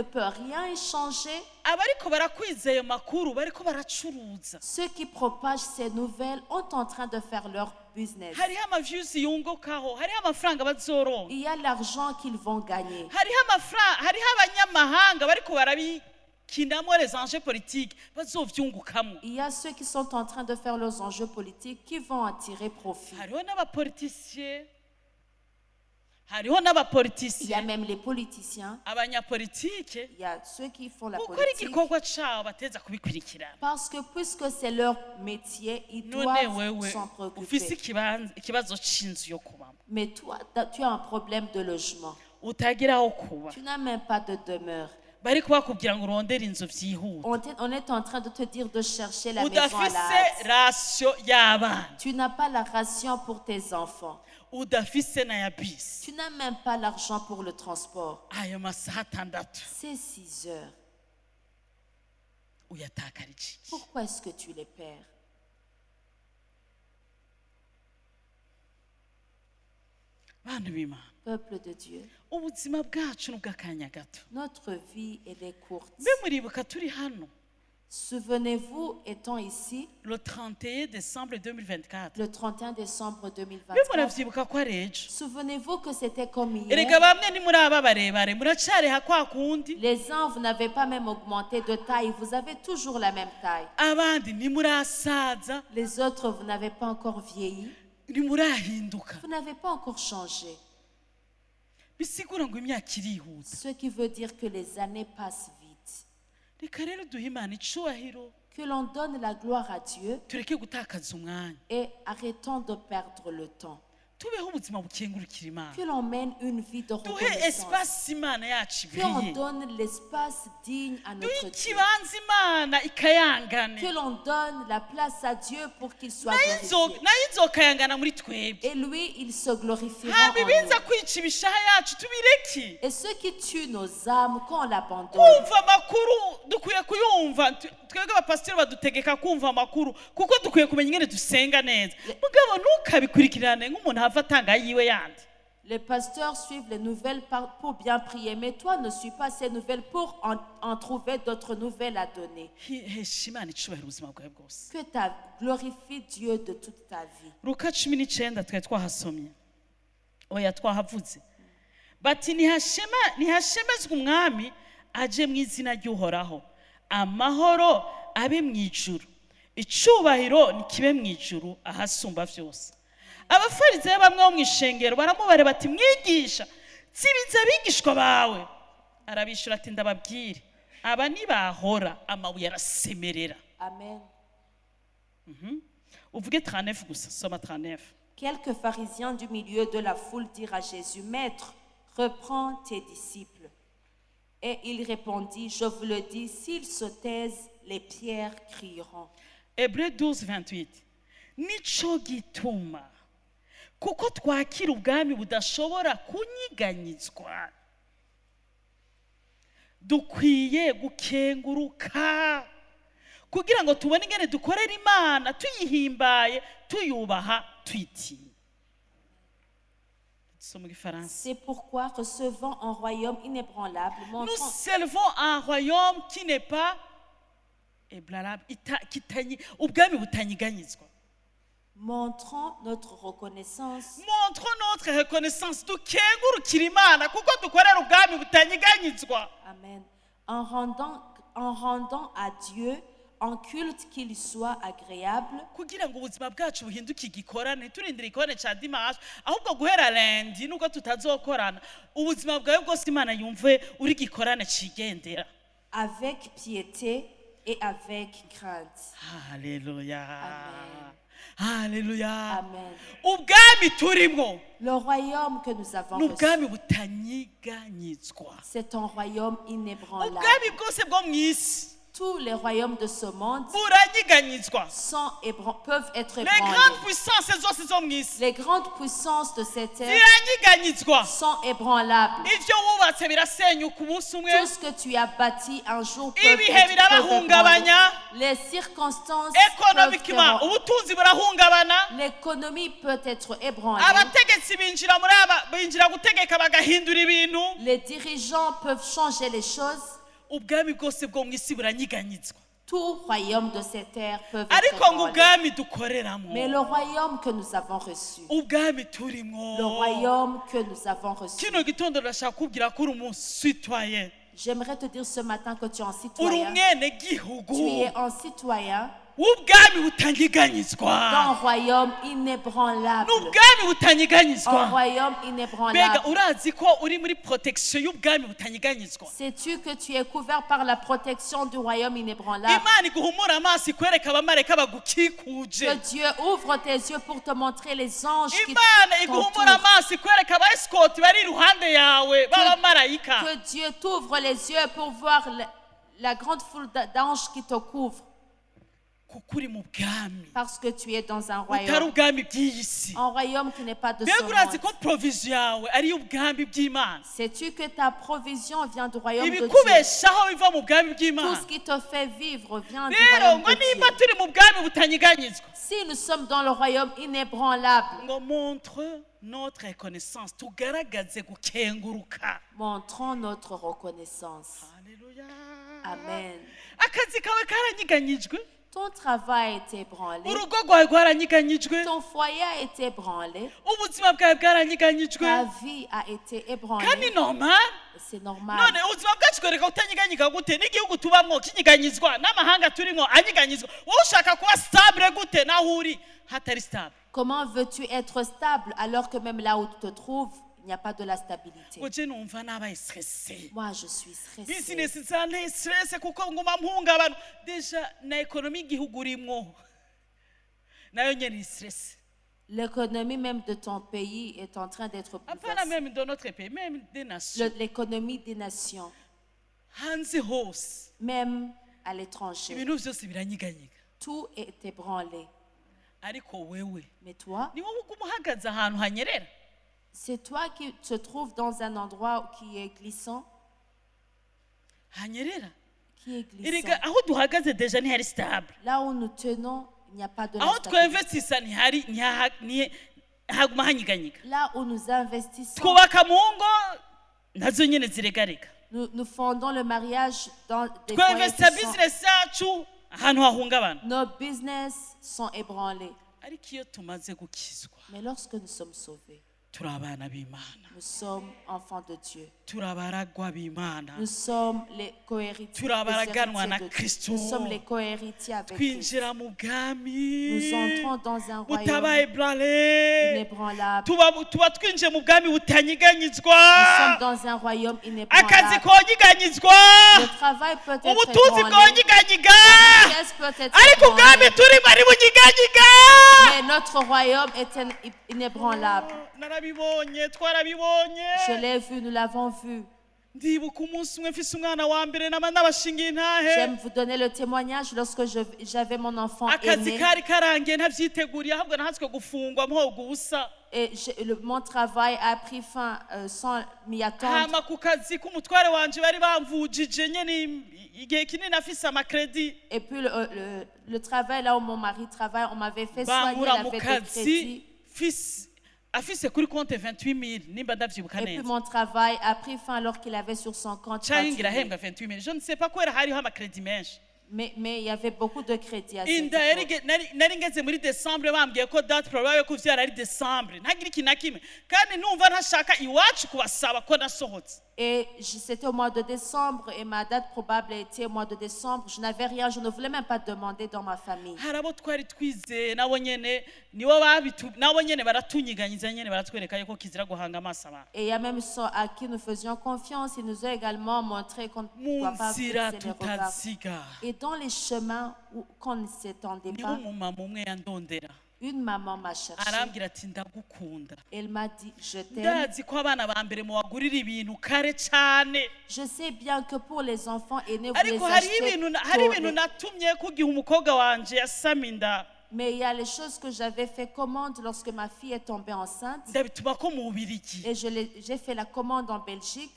peux rien échanger. Abariko barakwiza ayo makuru bariko baracuruza. Ceux qui propagent ces nouvelles sont en train de faire leur business. Hariho amaviews yungukaho, hariho amafaranga bazoronka, Il y a l'argent qu'ils vont gagner. hariho abanyamahanga bariko barabikinamwo les enjeux politiques bazovyungukamwo. Il y a ceux qui sont en train de faire leurs enjeux politiques qui vont en tirer profit. Hariho n'abapoliticiens, Il y a même les politiciens. abanyapolitike Il y a ceux qui font la gukora politique. igikorwa cabo bateza kubikurikirana. Parce que puisque c'est leur métier, ils None doivent wewe s'en ufise préoccuper. ikibazo c'inzu yo kubamo, Mais toi, tu as un problème de logement. utagira aho kuba, Tu n'as même pas de demeure. bariko bakubwira ngo urondere inzu vyihuta, On est en train de te dire de chercher la maison à la udafise hâte. ratio y'abana, Tu n'as pas la ration pour tes enfants. udafise na ya bisi. Tu n'as même pas l'argent pour le transport. Ayo masaha atandatu Ces 6 heures, uyatakarije iki? pourquoi est-ce que tu les perds? Bantu b'Imana, Peuple de Dieu, ubuzima bwacu ni ubw'akanya gato. notre vie, elle est courte. Mbe muribuka turi hano, Souvenez-vous, étant ici, le 31 décembre 2024. le 31 décembre Mwe 2024, muravyibuka ko ari ejo. souvenez-vous que c'était comme Erega hier. bamwe ntimuri aba barebare muracareha kwa kundi. Les uns, vous n'avez pas même augmenté de taille, vous avez toujours la même taille. Abandi ntimurasaza, Les autres, vous n'avez pas encore vieilli, ntimurahinduka. vous n'avez pas encore changé. Bisigura ngo imyaka irihuta. Ce qui veut dire que les années passent vite. Reka rero duhe Imana icubahiro, Que l'on donne la gloire à Dieu tureke gutakaza umwanya. et arrêtons de perdre le temps. Tubeho ubuzima bukengurukira Imana. Que l'on mène une vie de Duhe reconnaissance. espace Imana yacu Que l'on ibiye. donne l'espace digne à Duhe notre Dieu. ikibanza Imana ikayangane. Que l'on donne la place à Dieu pour qu'il soit nayo glorifié. izokayangana muri twebwe. Et lui, il se glorifiera hama en ibinza nous. kwica ibishaha yacu tubireke. Et ceux qui tuent nos âmes, qu'on l'abandonne. kumva amakuru dukwiye kuyumva. Twebwe abapasiteri badutegeka kumva amakuru kuko dukwiye kumenya ingene dusenga neza. Mugabo ntukabikurikirane nk'umuntu hava atanga yiwe yandi. Les pasteurs suivent les nouvelles pour bien prier, mais toi ne suis pas ces nouvelles pour en trouver d'autres nouvelles à donner. Hesha Imana icubahiro ubuzima bwawe bwose. Que tu glorifies Dieu de toute ta vie. Luka 19 twari twahasomye, oya twahavuze bati ntihashemezwe umwami aje mu izina ry'uhoraho, amahoro abe mu ijuru, icubahiro nikibe mu ijuru ahasumba vyose. Abafarisayo bamwe bo mu ishengero baramubare bati mwigisha tsibiza abigishwa bawe. Arabishura ati ndababwire aba nibahora amabuye arasemerera. Amen. Uvuge 39 gusa, soma 39. Quelques pharisiens du milieu de la foule dirent à Jésus, Maître, reprends tes disciples. Et il répondit, je vous le dis, s'ils se taisent, les pierres crieront. Hébreux 12, 28. Nico gituma kuko twakira ubwami budashobora kunyiganyizwa, dukwiye gukenguruka kugira ngo tubone ingene dukorera Imana tuyihimbaye, tuyubaha, tuyitinya. C'est pourquoi, recevant un royaume inébranlable, nous servons un royaume qui n'est pas ébranlable, ubwami butanyiganyizwa. montrons notre reconnaissance. Montrons notre reconnaissance, dukengurukira Imana kuko dukorera ubwami butanyiganyizwa. Amen. En rendant à Dieu un culte qu'il soit agréable. Kugira ngo ubuzima bwacu buhinduke igikorane, turindira ikorane ca dimanche, ahubwo guhera lendi nuko tutazokorana, ubuzima bwawe bwose Imana yumve uri gikorane cigendera. Avec piété et avec crainte. Alléluia. Amen. Alléluia. Amen. Ubwami turimwo Le royaume que nous avons n'ubwami reçu, butanyiganyizwa. c'est un royaume inébranlable. Ubwami bwose bwo mw'isi Tous les royaumes de ce monde buranyiganyizwa. peuvent être Les grandes ébranlés. puissances zose zo mw'isi Les grandes puissances de cette terre ziranyiganyizwa. sont ébranlables. Ivyo wubatse birasenyuka umunsi umwe, Tout ce que tu as bâti un jour peut ibihe être birabahungabanya, les circonstances peuvent ekonomikima ubutunzi burahungabana, l'économie peut être ébranlée. abategetsi binjira gutegeka bagahindura ibintu. Les dirigeants peuvent changer les choses. Ubwami bwose bwo mw'isi buranyiganyizwa, Tout royaume de cette terre peut être ariko ngo ébranlé. ubwami dukoreramo, Mais le royaume que nous avons reçu, ubwami le turimwo, royaume que nous avons reçu, kino gitondo ndashaka kubwira ko uri umusitwaye, j'aimerais te dire ce matin que tu es un uri citoyen. umwene Tu gihugu es un citoyen w'ubwami butanyiganyizwa, d'un royaume inébranlable. n'ubwami Un butanyiganyizwa. royaume Mbega inébranlable. urazi ko uri muri protection y'ubwami butanyiganyizwa? Sais-tu que tu es couvert par la protection du royaume inébranlable? Imana iguhumura amaso ikwereka abamarayika bagukikuje. Que Dieu ouvre tes yeux pour te montrer les anges qui Imana iguhumura t'entourent. amaso ikwereka abaesikoti bari iruhande yawe b'abamarayika. Que Dieu t'ouvre les yeux pour voir la grande foule d'anges qui te couvrent. Kuko uri mu bwami Parce que tu es dans un utari royaume. ubwami bw'iyi si. Un royaume qui n'est pas de ce Mbega urazi ko monde. provision yawe ari ubwami bw'Imana? Sais-tu que ta provision vient du royaume de Dieu? Ibikubeshaho biva mu bwami Tout bw'Imana. ce qui te fait vivre vient du Rero royaume ngo de nimba Dieu. turi mu bwami butanyiganyizwa, Si nous sommes dans le royaume inébranlable, ngo montre notre reconnaissance, tugaragaze gukenguruka. montrons notre reconnaissance. Alléluia. Amen. akazi kawe karanyiganyijwe, Ton travail a été ébranlé. urugo rwawe rwaranyiganyijwe, Ton foyer a été ébranlé. ubuzima bwawe bwaranyiganyijwe, Ta vie a été kandi ébranlée. normal. C'est normal. none ubuzima bwacu bwereka utanyiganyika gute n'igihugu tubamwo kinyiganyizwa n'amahanga turimo anyiganyizwa, wowe ushaka kuba stable gute naho uri hatari stable? Comment veux-tu être stable alors que même là où tu te trouves, il n'y a pas de la stabilité? ngo je numva nabaye stressé, Moi, je suis stressée. business zanteye stress kuko nguma mpunga abantu, deja na ekonomi y'igihugu urimwo nayo nyene ni stress. L'économie même de ton pays est en train d'être Apana bouleversée. même dans notre pays, même des nations, L'économie des nations, hanze hose même à l'étranger, ibintu byose biranyiganyika, tout est ébranlé. ariko wewe Mais toi, ni wowe uguma uhagaze ahantu hanyerera. c'est toi qui te trouves dans un endroit qui est glissant, Hanyerera qui est glissant. erega aho duhagaze deja ntihari stable, Là où nous tenons, il n'y a pas de la aho stabilité. twinvestisa haguma hanyiganyika, Là où nous investissons, twubaka mu ngo nazo nyene ziregarega, nous fondons le mariage dans des foyers twinvesita qui sont- business yacu ahantu hahungabana. nos business sont ébranlés. Ariko iyo tumaze gukizwa Mais lorsque nous sommes sauvés, turi abana b'Imana, nous sommes enfants de Dieu. turi abaragwa b'Imana, Nous sommes les cohéritiers, turi abaraganwa na de Dieu. Kristo, Nous sommes les cohéritiers avec Christ. twinjira mu bwami Nous entrons dans un royaume butabaye inébranlable. tuba twinjiye mu bwami Nous butanyiganyizwa, sommes dans un royaume akazi inébranlable. konyiganyizwa, Le travail peut être ubutunzi ébranlé. bwonyiganyiga, La richesse peut être ariko ubwami ébranlée. turimo ari bunyiganyiga. Mais notre royaume est inébranlable. Narabibonye, twarabibonye. Je l'ai vu, nous l'avons vu. Ndibuka umunsi umwe mfise umwana wa mbere nabashingiye intahe, J'aime vous donner le témoignage lorsque j'avais mon enfant akazi aîné. kari karangiye ntavyiteguriye, ahubwo nahatswe gufungwa mpoga ubusa. Et mon travail a pris fin sans m'y attendre. Hama ku kazi k'umutware wanje bari bamvujije nyene igihe kinini afise amakredi, Et puis le travail là où mon mari travaille, on m'avait fait soigner, il bankura mu avait des kazi crédits. afise kuri konte 28 000 nimba ndavyibuka Et puis neza, mon travail a pris fin alors qu'il avait sur son compte canke 28 ngira 000. ahembwa 28 000, je ne sais pas kubera hariho amakredi menshi. Mais il y avait beaucoup de crédits à cette Inda époque. nari ngeze muri December bambwiye ko date probable yo kuvyara ari December, ntagira ikintu na kimwe kandi numva ntashaka iwacu kubasaba ko nasohotse. Et c'était au mois de décembre et ma date probable était au mois de décembre. Je n'avais rien, je ne voulais même pas demander dans ma famille. Hari abo twari twizeye nabo nyene nibo nabo nyene baratunyiganyiza nyene baratwereka yuko kizira guhanga amaso abantu. Et il y a même ceux à qui nous faisions confiance, ils nous ont également montré qu'on ne Mu doit pas nzira fixer les regards. tutaziga Et dans les chemins qu'on ne s'attendait niho pas, umumama umwe yandondera une maman m'a cherché. arambwira ati ndagukunda, Elle m'a dit, je t'aime. ndazi ko abana ba mbere muwagurira ibintu kare cane, Je sais bien que pour les enfants aînés, vous les ariko hari achetez ibintu tôt, natumye kugiha umukobwa wanje yasama inda mais il y a les choses que j'avais fait commande lorsque ma fille est tombée enceinte. ndabituma ko mu Bubirigi, Et j'ai fait la commande en Belgique.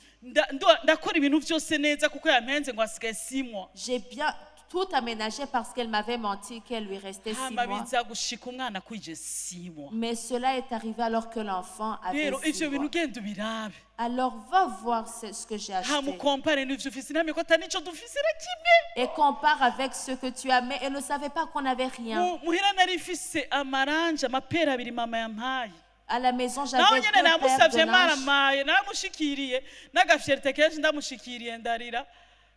ndakora ibintu byose neza kuko yampenze ngo hasigaye 6 mois. J'ai bien tout aménagé parce qu'elle m'avait menti qu'il lui restait 6 hama mois. biza gushika umwana kwije 6 mois. Mais cela est arrivé alors que l'enfant avait Rero 6 ivyo bintu mois. genda ubirabe, Alors va voir ce que j'ai acheté hamukompare n'ivyo ufise namwe ko atari nico dufise na kimwe. et compare avec ce que tu as. Mais elle ne savait pas qu'on n'avait rien. Muhira nari mfise amaranje amapera abiri mama yampaye, À la maison, naho j'avais nyene 2 paires de namusavye linge. maramaye naramushikiriye n'agafyerite kenshi ndamushikiriye ndarira,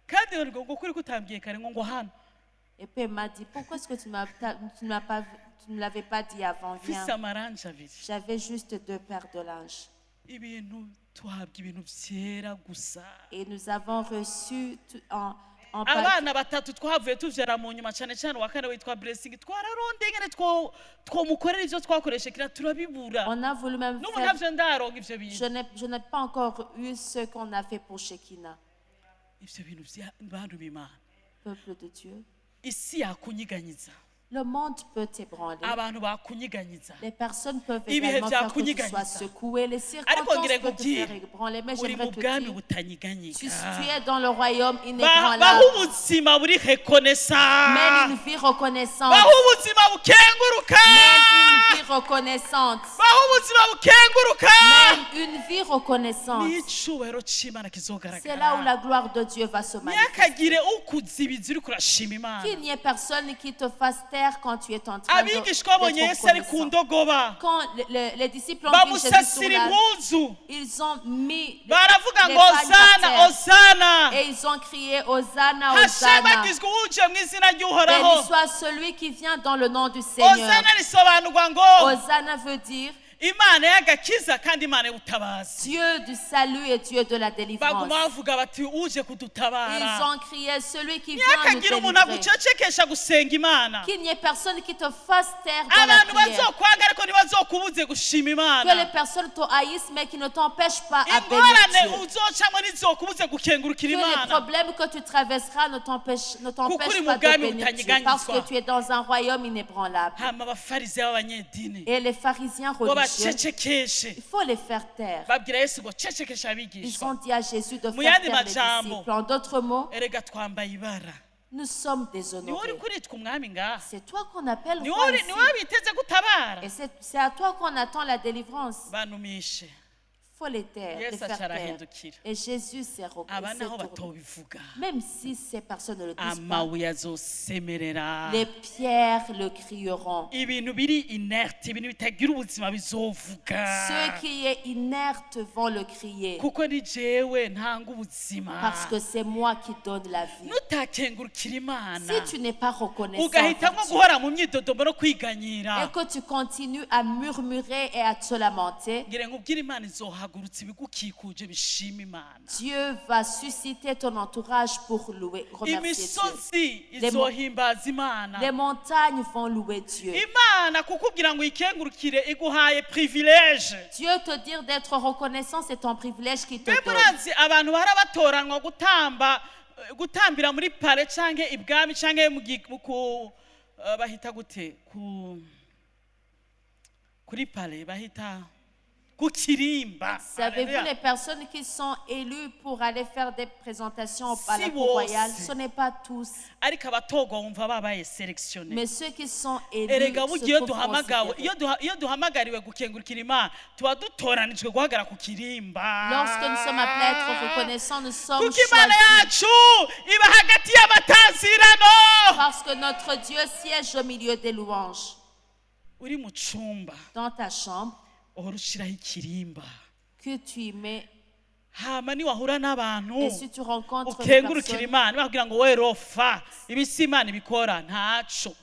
kandi ngo kuri kutambwiye kare ngo hano Et puis elle m'a dit, pourquoi est-ce que tu ne l'avais pas dit avant? mfise Viens. amaranje abiri. J'avais juste 2 paires de linge. Ibintu tuhabwa ibintu vyera gusa. Et nous avons reçu en Abana batatu twavuye tuvyara mu nyuma cyane cyane wa kane witwa Blessing, twararonde ngene twomukorera ivyo twakoreshekira turabibura. on a voulu même N'ubu faire. ntavyo ndaronka ivyo bintu. Je n'ai pas encore eu ce qu'on a fait pour Shekinah, Ivyo bintu bantu b'Imana, peuple de Dieu. isi yakunyiganyiza, Le monde peut t'ébranler. abantu bakunyiganyiza Les personnes peuvent Ibihe également faire que tu sois byakunyiganyiza. secoué. Les ariko circonstances ngire peuvent te faire nkubwire ébranler. Mais uri j'aimerais mu te bwami dire, butanyiganyiga tu es dans le royaume baho inébranlable. ubuzima buri rekonesa Mène une vie reconnaissante. baho ubuzima bukenguruka Mène une vie reconnaissante. baho ubuzima bukenguruka Mène une vie reconnaissante. n'icyubahiro cy'imana C'est là où kizogaragara la gloire de Dieu va se manifester. ntihakagire ukuzibiza uri kurashima imana Qu'il n'y ait personne qui te fasse taire quand tu es en train abigishwa babonye d'être yesu ari ku reconnaissant. ndogoba Quand les disciples ont vu Jésus sur bamusasira la, impuzu ils ont mis baravuga les ngo pagnes ozana par terre. ozana Et ils ont crié Hosanna, Hosanna. hashemagizwe uje mu izina ry'uhoraho Béni soit celui qui vient dans le nom du Seigneur. ozana risobanurwa ngo Hosanna veut dire imana y'agakiza kandi imana y'ubutabazi Dieu du salut et Dieu de la délivrance. baguma bavuga bati uje Ils kudutabara ont crié celui qui vient nous ntihakagire umuntu délivrer. agucecekesha gusenga imana Qu'il n'y ait personne qui te fasse taire dans la abantu prière. bazokwanga ariko ntibazokubuze gushima Que imana les personnes te haïssent mais qui ne t'empêchent pas à bénir ingorane Dieu. uzocamo ntizokubuze gukengurukira Que les imana problèmes que tu traverseras ne t'empêchent Kuko uri mu pas de bwami bénir Dieu. butanyeganyezwa. Parce que tu es dans un royaume inébranlable. hama abafarisayo b'abanyedini Et les pharisiens ngo religieux, bacecekeshe il faut les faire taire. babwira yesu ngo cecekesha Ils abigishwa ont dit à Jésus de Mu faire yandi taire les majambo. disciples. En d'autres mots, erega twambaye ibara nous sommes ni wowe déshonorés. uri kuritwa umwami ngaha C'est toi qu'on appelle ni roi wowe ici. ni wowe biteze gutabara Et c'est à toi qu'on attend la délivrance. banumishe Il faut les taire, les yesu faire taire. acarahindukira Et Jésus s'est aba naho tourné. batobivuga Même si ces personnes ne le disent pas, amabuye azosemerera les pierres le crieront. ibintu biri inerte ibintu bitagira ubuzima bizovuga Ce qui est inerte vont le crier. kuko ni jewe ntanga ubuzima Parce que c'est moi qui donne la vie. nutakengurukira imana Si tu n'es pas reconnaissant ugahitamo envers Dieu, guhora mu myidodombo no kwiganyira et que tu continues à murmurer et à te lamenter, ngire nkubwire imana izohagurutsa ibigukikuje bishima imana Dieu va susciter ton entourage pour louer, remercier Dieu. imisozi Les mo- izohimbaza imana Les montagnes vont louer Dieu. imana kukubwira ngo ikengurukire iguhaye privilege Dieu te dire d'être reconnaissant, c'est ton privilège qui te mbe donne. murazi abantu bahora batoranwa gutambira muri pare canke ibwami canke bahita gute kuri pare bahita ku kirimba Savez-vous Haleluya. les personnes qui sont élues pour aller faire des présentations au palais Si royal, bose. ce n'est pas tous. ariko abatogwa wumva babaye selectionné Mais ceux qui sont élus erega se burya iyo trouvent duhamagawe considérés. iyo duhamagariwe gukengurukira imana tuba dutoranijwe guhagarara ku kirimba Lorsque nous sommes appelés à être reconnaissants, nous sommes kuko imana choisis. yacu iba hagati y'amatazirano Parce que notre Dieu siège au milieu des louanges. uri mu cumba Dans ta chambre, uhora ushiraho ikirimba que tu y mets, hama niwahura n'abantu et si tu rencontres des ukengurukira personnes, imana bakubwira ngo we rofa ibisi imana ibikora ntaco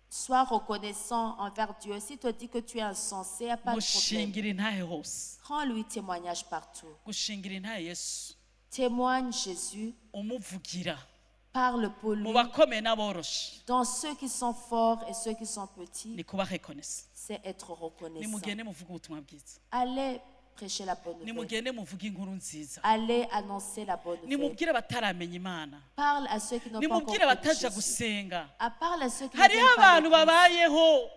sois reconnaissant envers Dieu. S'il te dit que tu es insensé, il n'y a pas de problème. gushingira intahe hose Rends-lui témoignage partout. gushingira intahe yesu Témoigne Jésus, umuvugira parle pour lui. mu bakomeye n'aboroshe Dans ceux qui sont forts et ceux qui sont petits, ni kuba rekonesa c'est être reconnaissant. nimugende muvuge ubutumwa bwiza Allez prêcher la bonne nouvelle. nimugende muvuge inkuru nziza Allez annoncer la bonne nouvelle. nimubwire abataramenya imana Parle à ceux qui n'ont pas encore nimubwire connu abataja Jésus. gusenga Parle à ceux qui ne hariho viennent pas abantu d'église. babayeho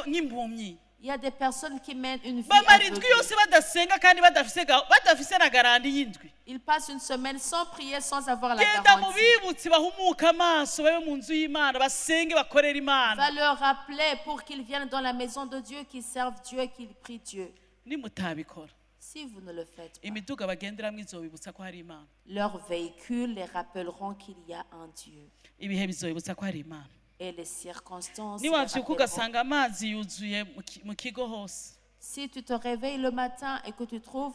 nk'impumyi Il y a des personnes qui mènent une vie bamara indwi aveugle. yose badasenga kandi badafise na garanti y'indwi Ils passent une semaine sans prier, sans avoir la genda mu garantie. bibutsi bahumuke amaso babe mu nzu y'imana basenge bakorera imana Va leur rappeler pour qu'ils viennent dans la maison de Dieu, qu'ils servent Dieu, qu'ils prient Dieu. nimutabikora Si vous ne le faites pas, imiduga bagenderamo izobibutsa ko hari imana leurs véhicules les rappelleront qu'il y a un Dieu. ibihe bizobibutsa ko hari imana Et les circonstances les niwavyuka rappelleront. ugasanga amazi yuzuye mu kigo hose Si tu te réveilles le matin et que tu trouves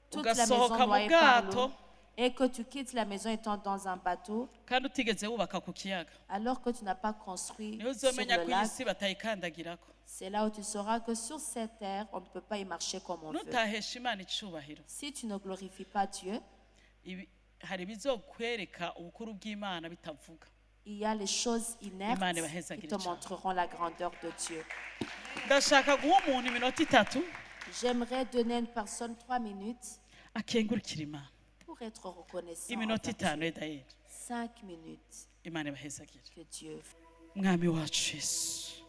toute la maison ugasohoka mu noyée par l'eau, bwato et que tu quittes la maison étant dans un bateau, kandi utigeze wubaka ku kiyaga alors que tu n'as pas construit niho sur uzomenya le ko iyi lac, si batayikandagirako c'est là où tu sauras que sur cette terre, on ne peut pas y marcher comme on veut. nutahesha imana icubahiro Si tu ne glorifies pas Dieu, hari ibizokwereka ubukuru bw'imana bitavuga il y a les choses inertes Imana ibahezagire qui te cyane. montreront la grandeur de Dieu. ndashaka guha umuntu iminota 3 J'aimerais donner à une personne 3 minutes akengurukira imana pour être reconnaissant. iminota envers 5 Dieu. edayeri 5 minutes imana ibahezagire que Dieu. mwami wacu Yesu,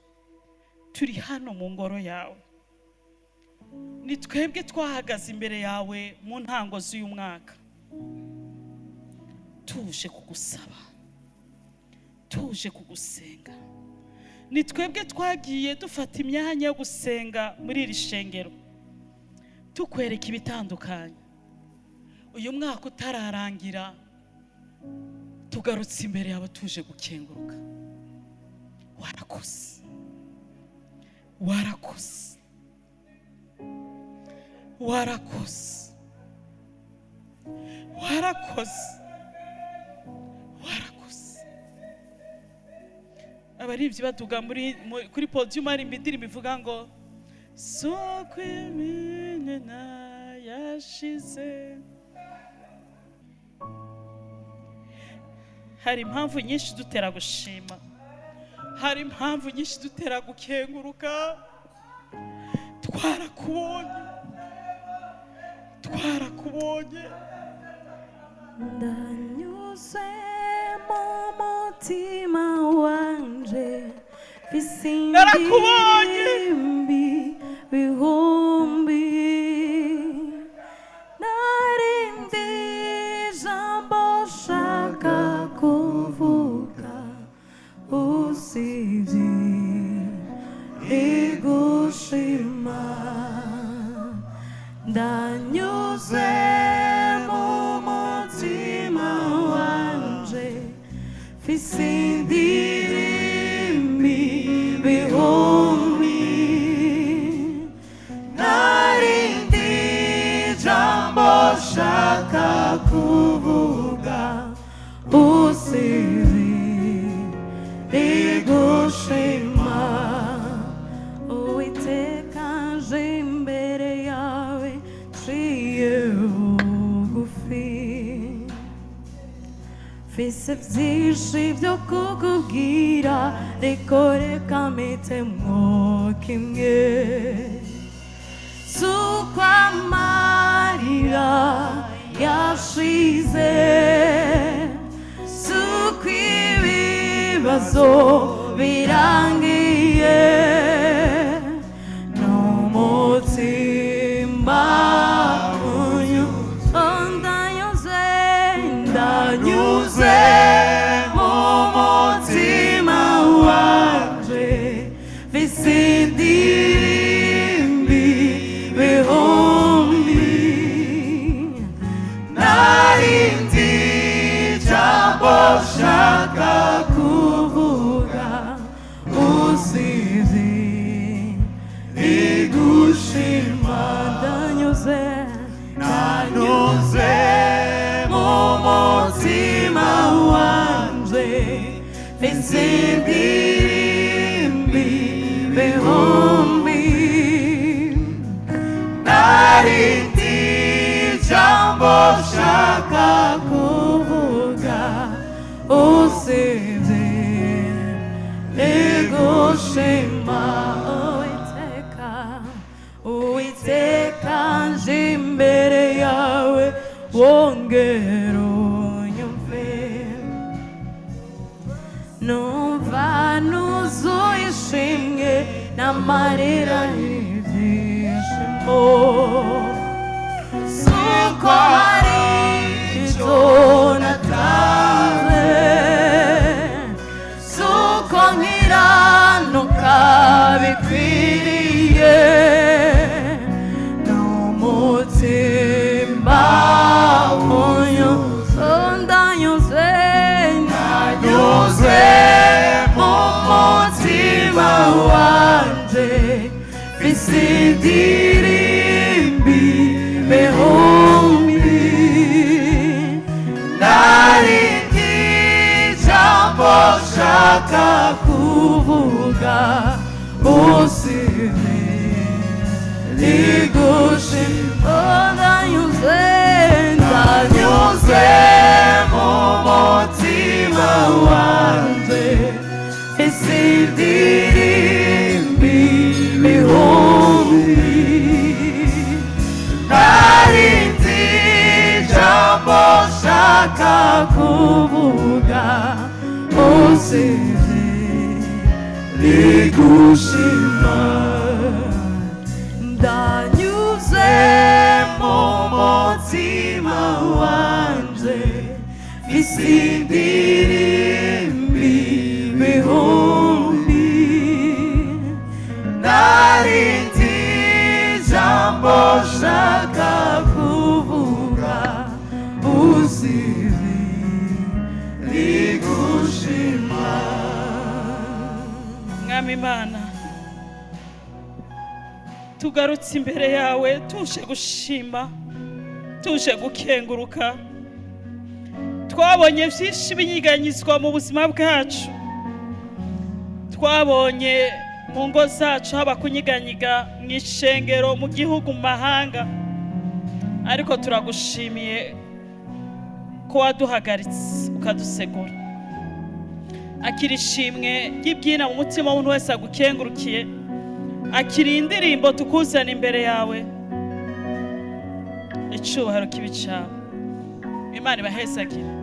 turi hano mu ngoro yawe, ni twebwe twahagaze imbere yawe mu ntango z'uyu mwaka, tuje kugusaba, tuje kugusenga. Ni twebwe twagiye dufata imyanya yo gusenga muri iri shengero, tukwereka ibitandukanye. Uyu mwaka utararangira, tugarutse imbere yawe tuje gukenguruka. Warakoze, warakoze, warakoze, warakoze, warakoze. Abarivyi baduga kuri podium hari indirimbo ivuga ngo soko imena yashize. Hari impamvu nyinshi dutera gushima, hari impamvu nyinshi dutera gukenguruka. Twarakubonye, twarakubonye. Ndanyuze mu mutima wanje, bisindirimbi bihumbi, narindi jambo shaka kuvuga usivye igushima. Ndanyuze mu mutima wanje, bisindirimbi bihumbi, narindi jambo shaka kuvuga usivye igushima. Uwiteka nje imbere yawe nciye bugufi, mfise vyinshi vyo kukubwira, reka mpitemwo kimwe. Suko amarira yashize, suko ibibazo birangiye, n'umutima unyuze. Ndanyuze mu mutima wanje, bisindirimbi bihumbi, narindi jambo shaka kuvuga usivye igushima. Ndanyuze mu mutima wanje, bisindirimbi bihumbi, narindi jambo shaka kuvuga usivye igushima. Uwiteka nje imbere yawe, wongera unyumve. Numva nuzuye ishimwe n'amarira y'ibyishimo, suko hari icyo natanze, suko nkiranuka bikwiriye, n'umutima unyuze. Ndanyuze mu mutima wanje, bisindirimbi bihumbi, narindi jambo shaka kuvuga usivye igushima. Ndanyuze mu mutima wanje, bisindirimbi bihumbi, narindi jambo shaka kuvuga usivye rigushima ndanyuze mu mutima wanje isindirimbi bihumbi narindi jambo shaka kuvuga usivi rigushima. mwami Imana tugarutse imbere yawe tuje gushima tuje gukenguruka. Twabonye byinshi binyiganyizwa mu buzima bwacu, twabonye mu ngo zacu haba kunyiganyiga mu ishengero, mu gihugu, mu mahanga, ariko turagushimiye ko waduhagaritse ukadusegura. Akira ishimwe ry'ibyina mu mutima w'umuntu wese agukengurukiye, akira indirimbo tukuzana imbere yawe, icyubahiro kibi cyawe. Imana ibahezagire.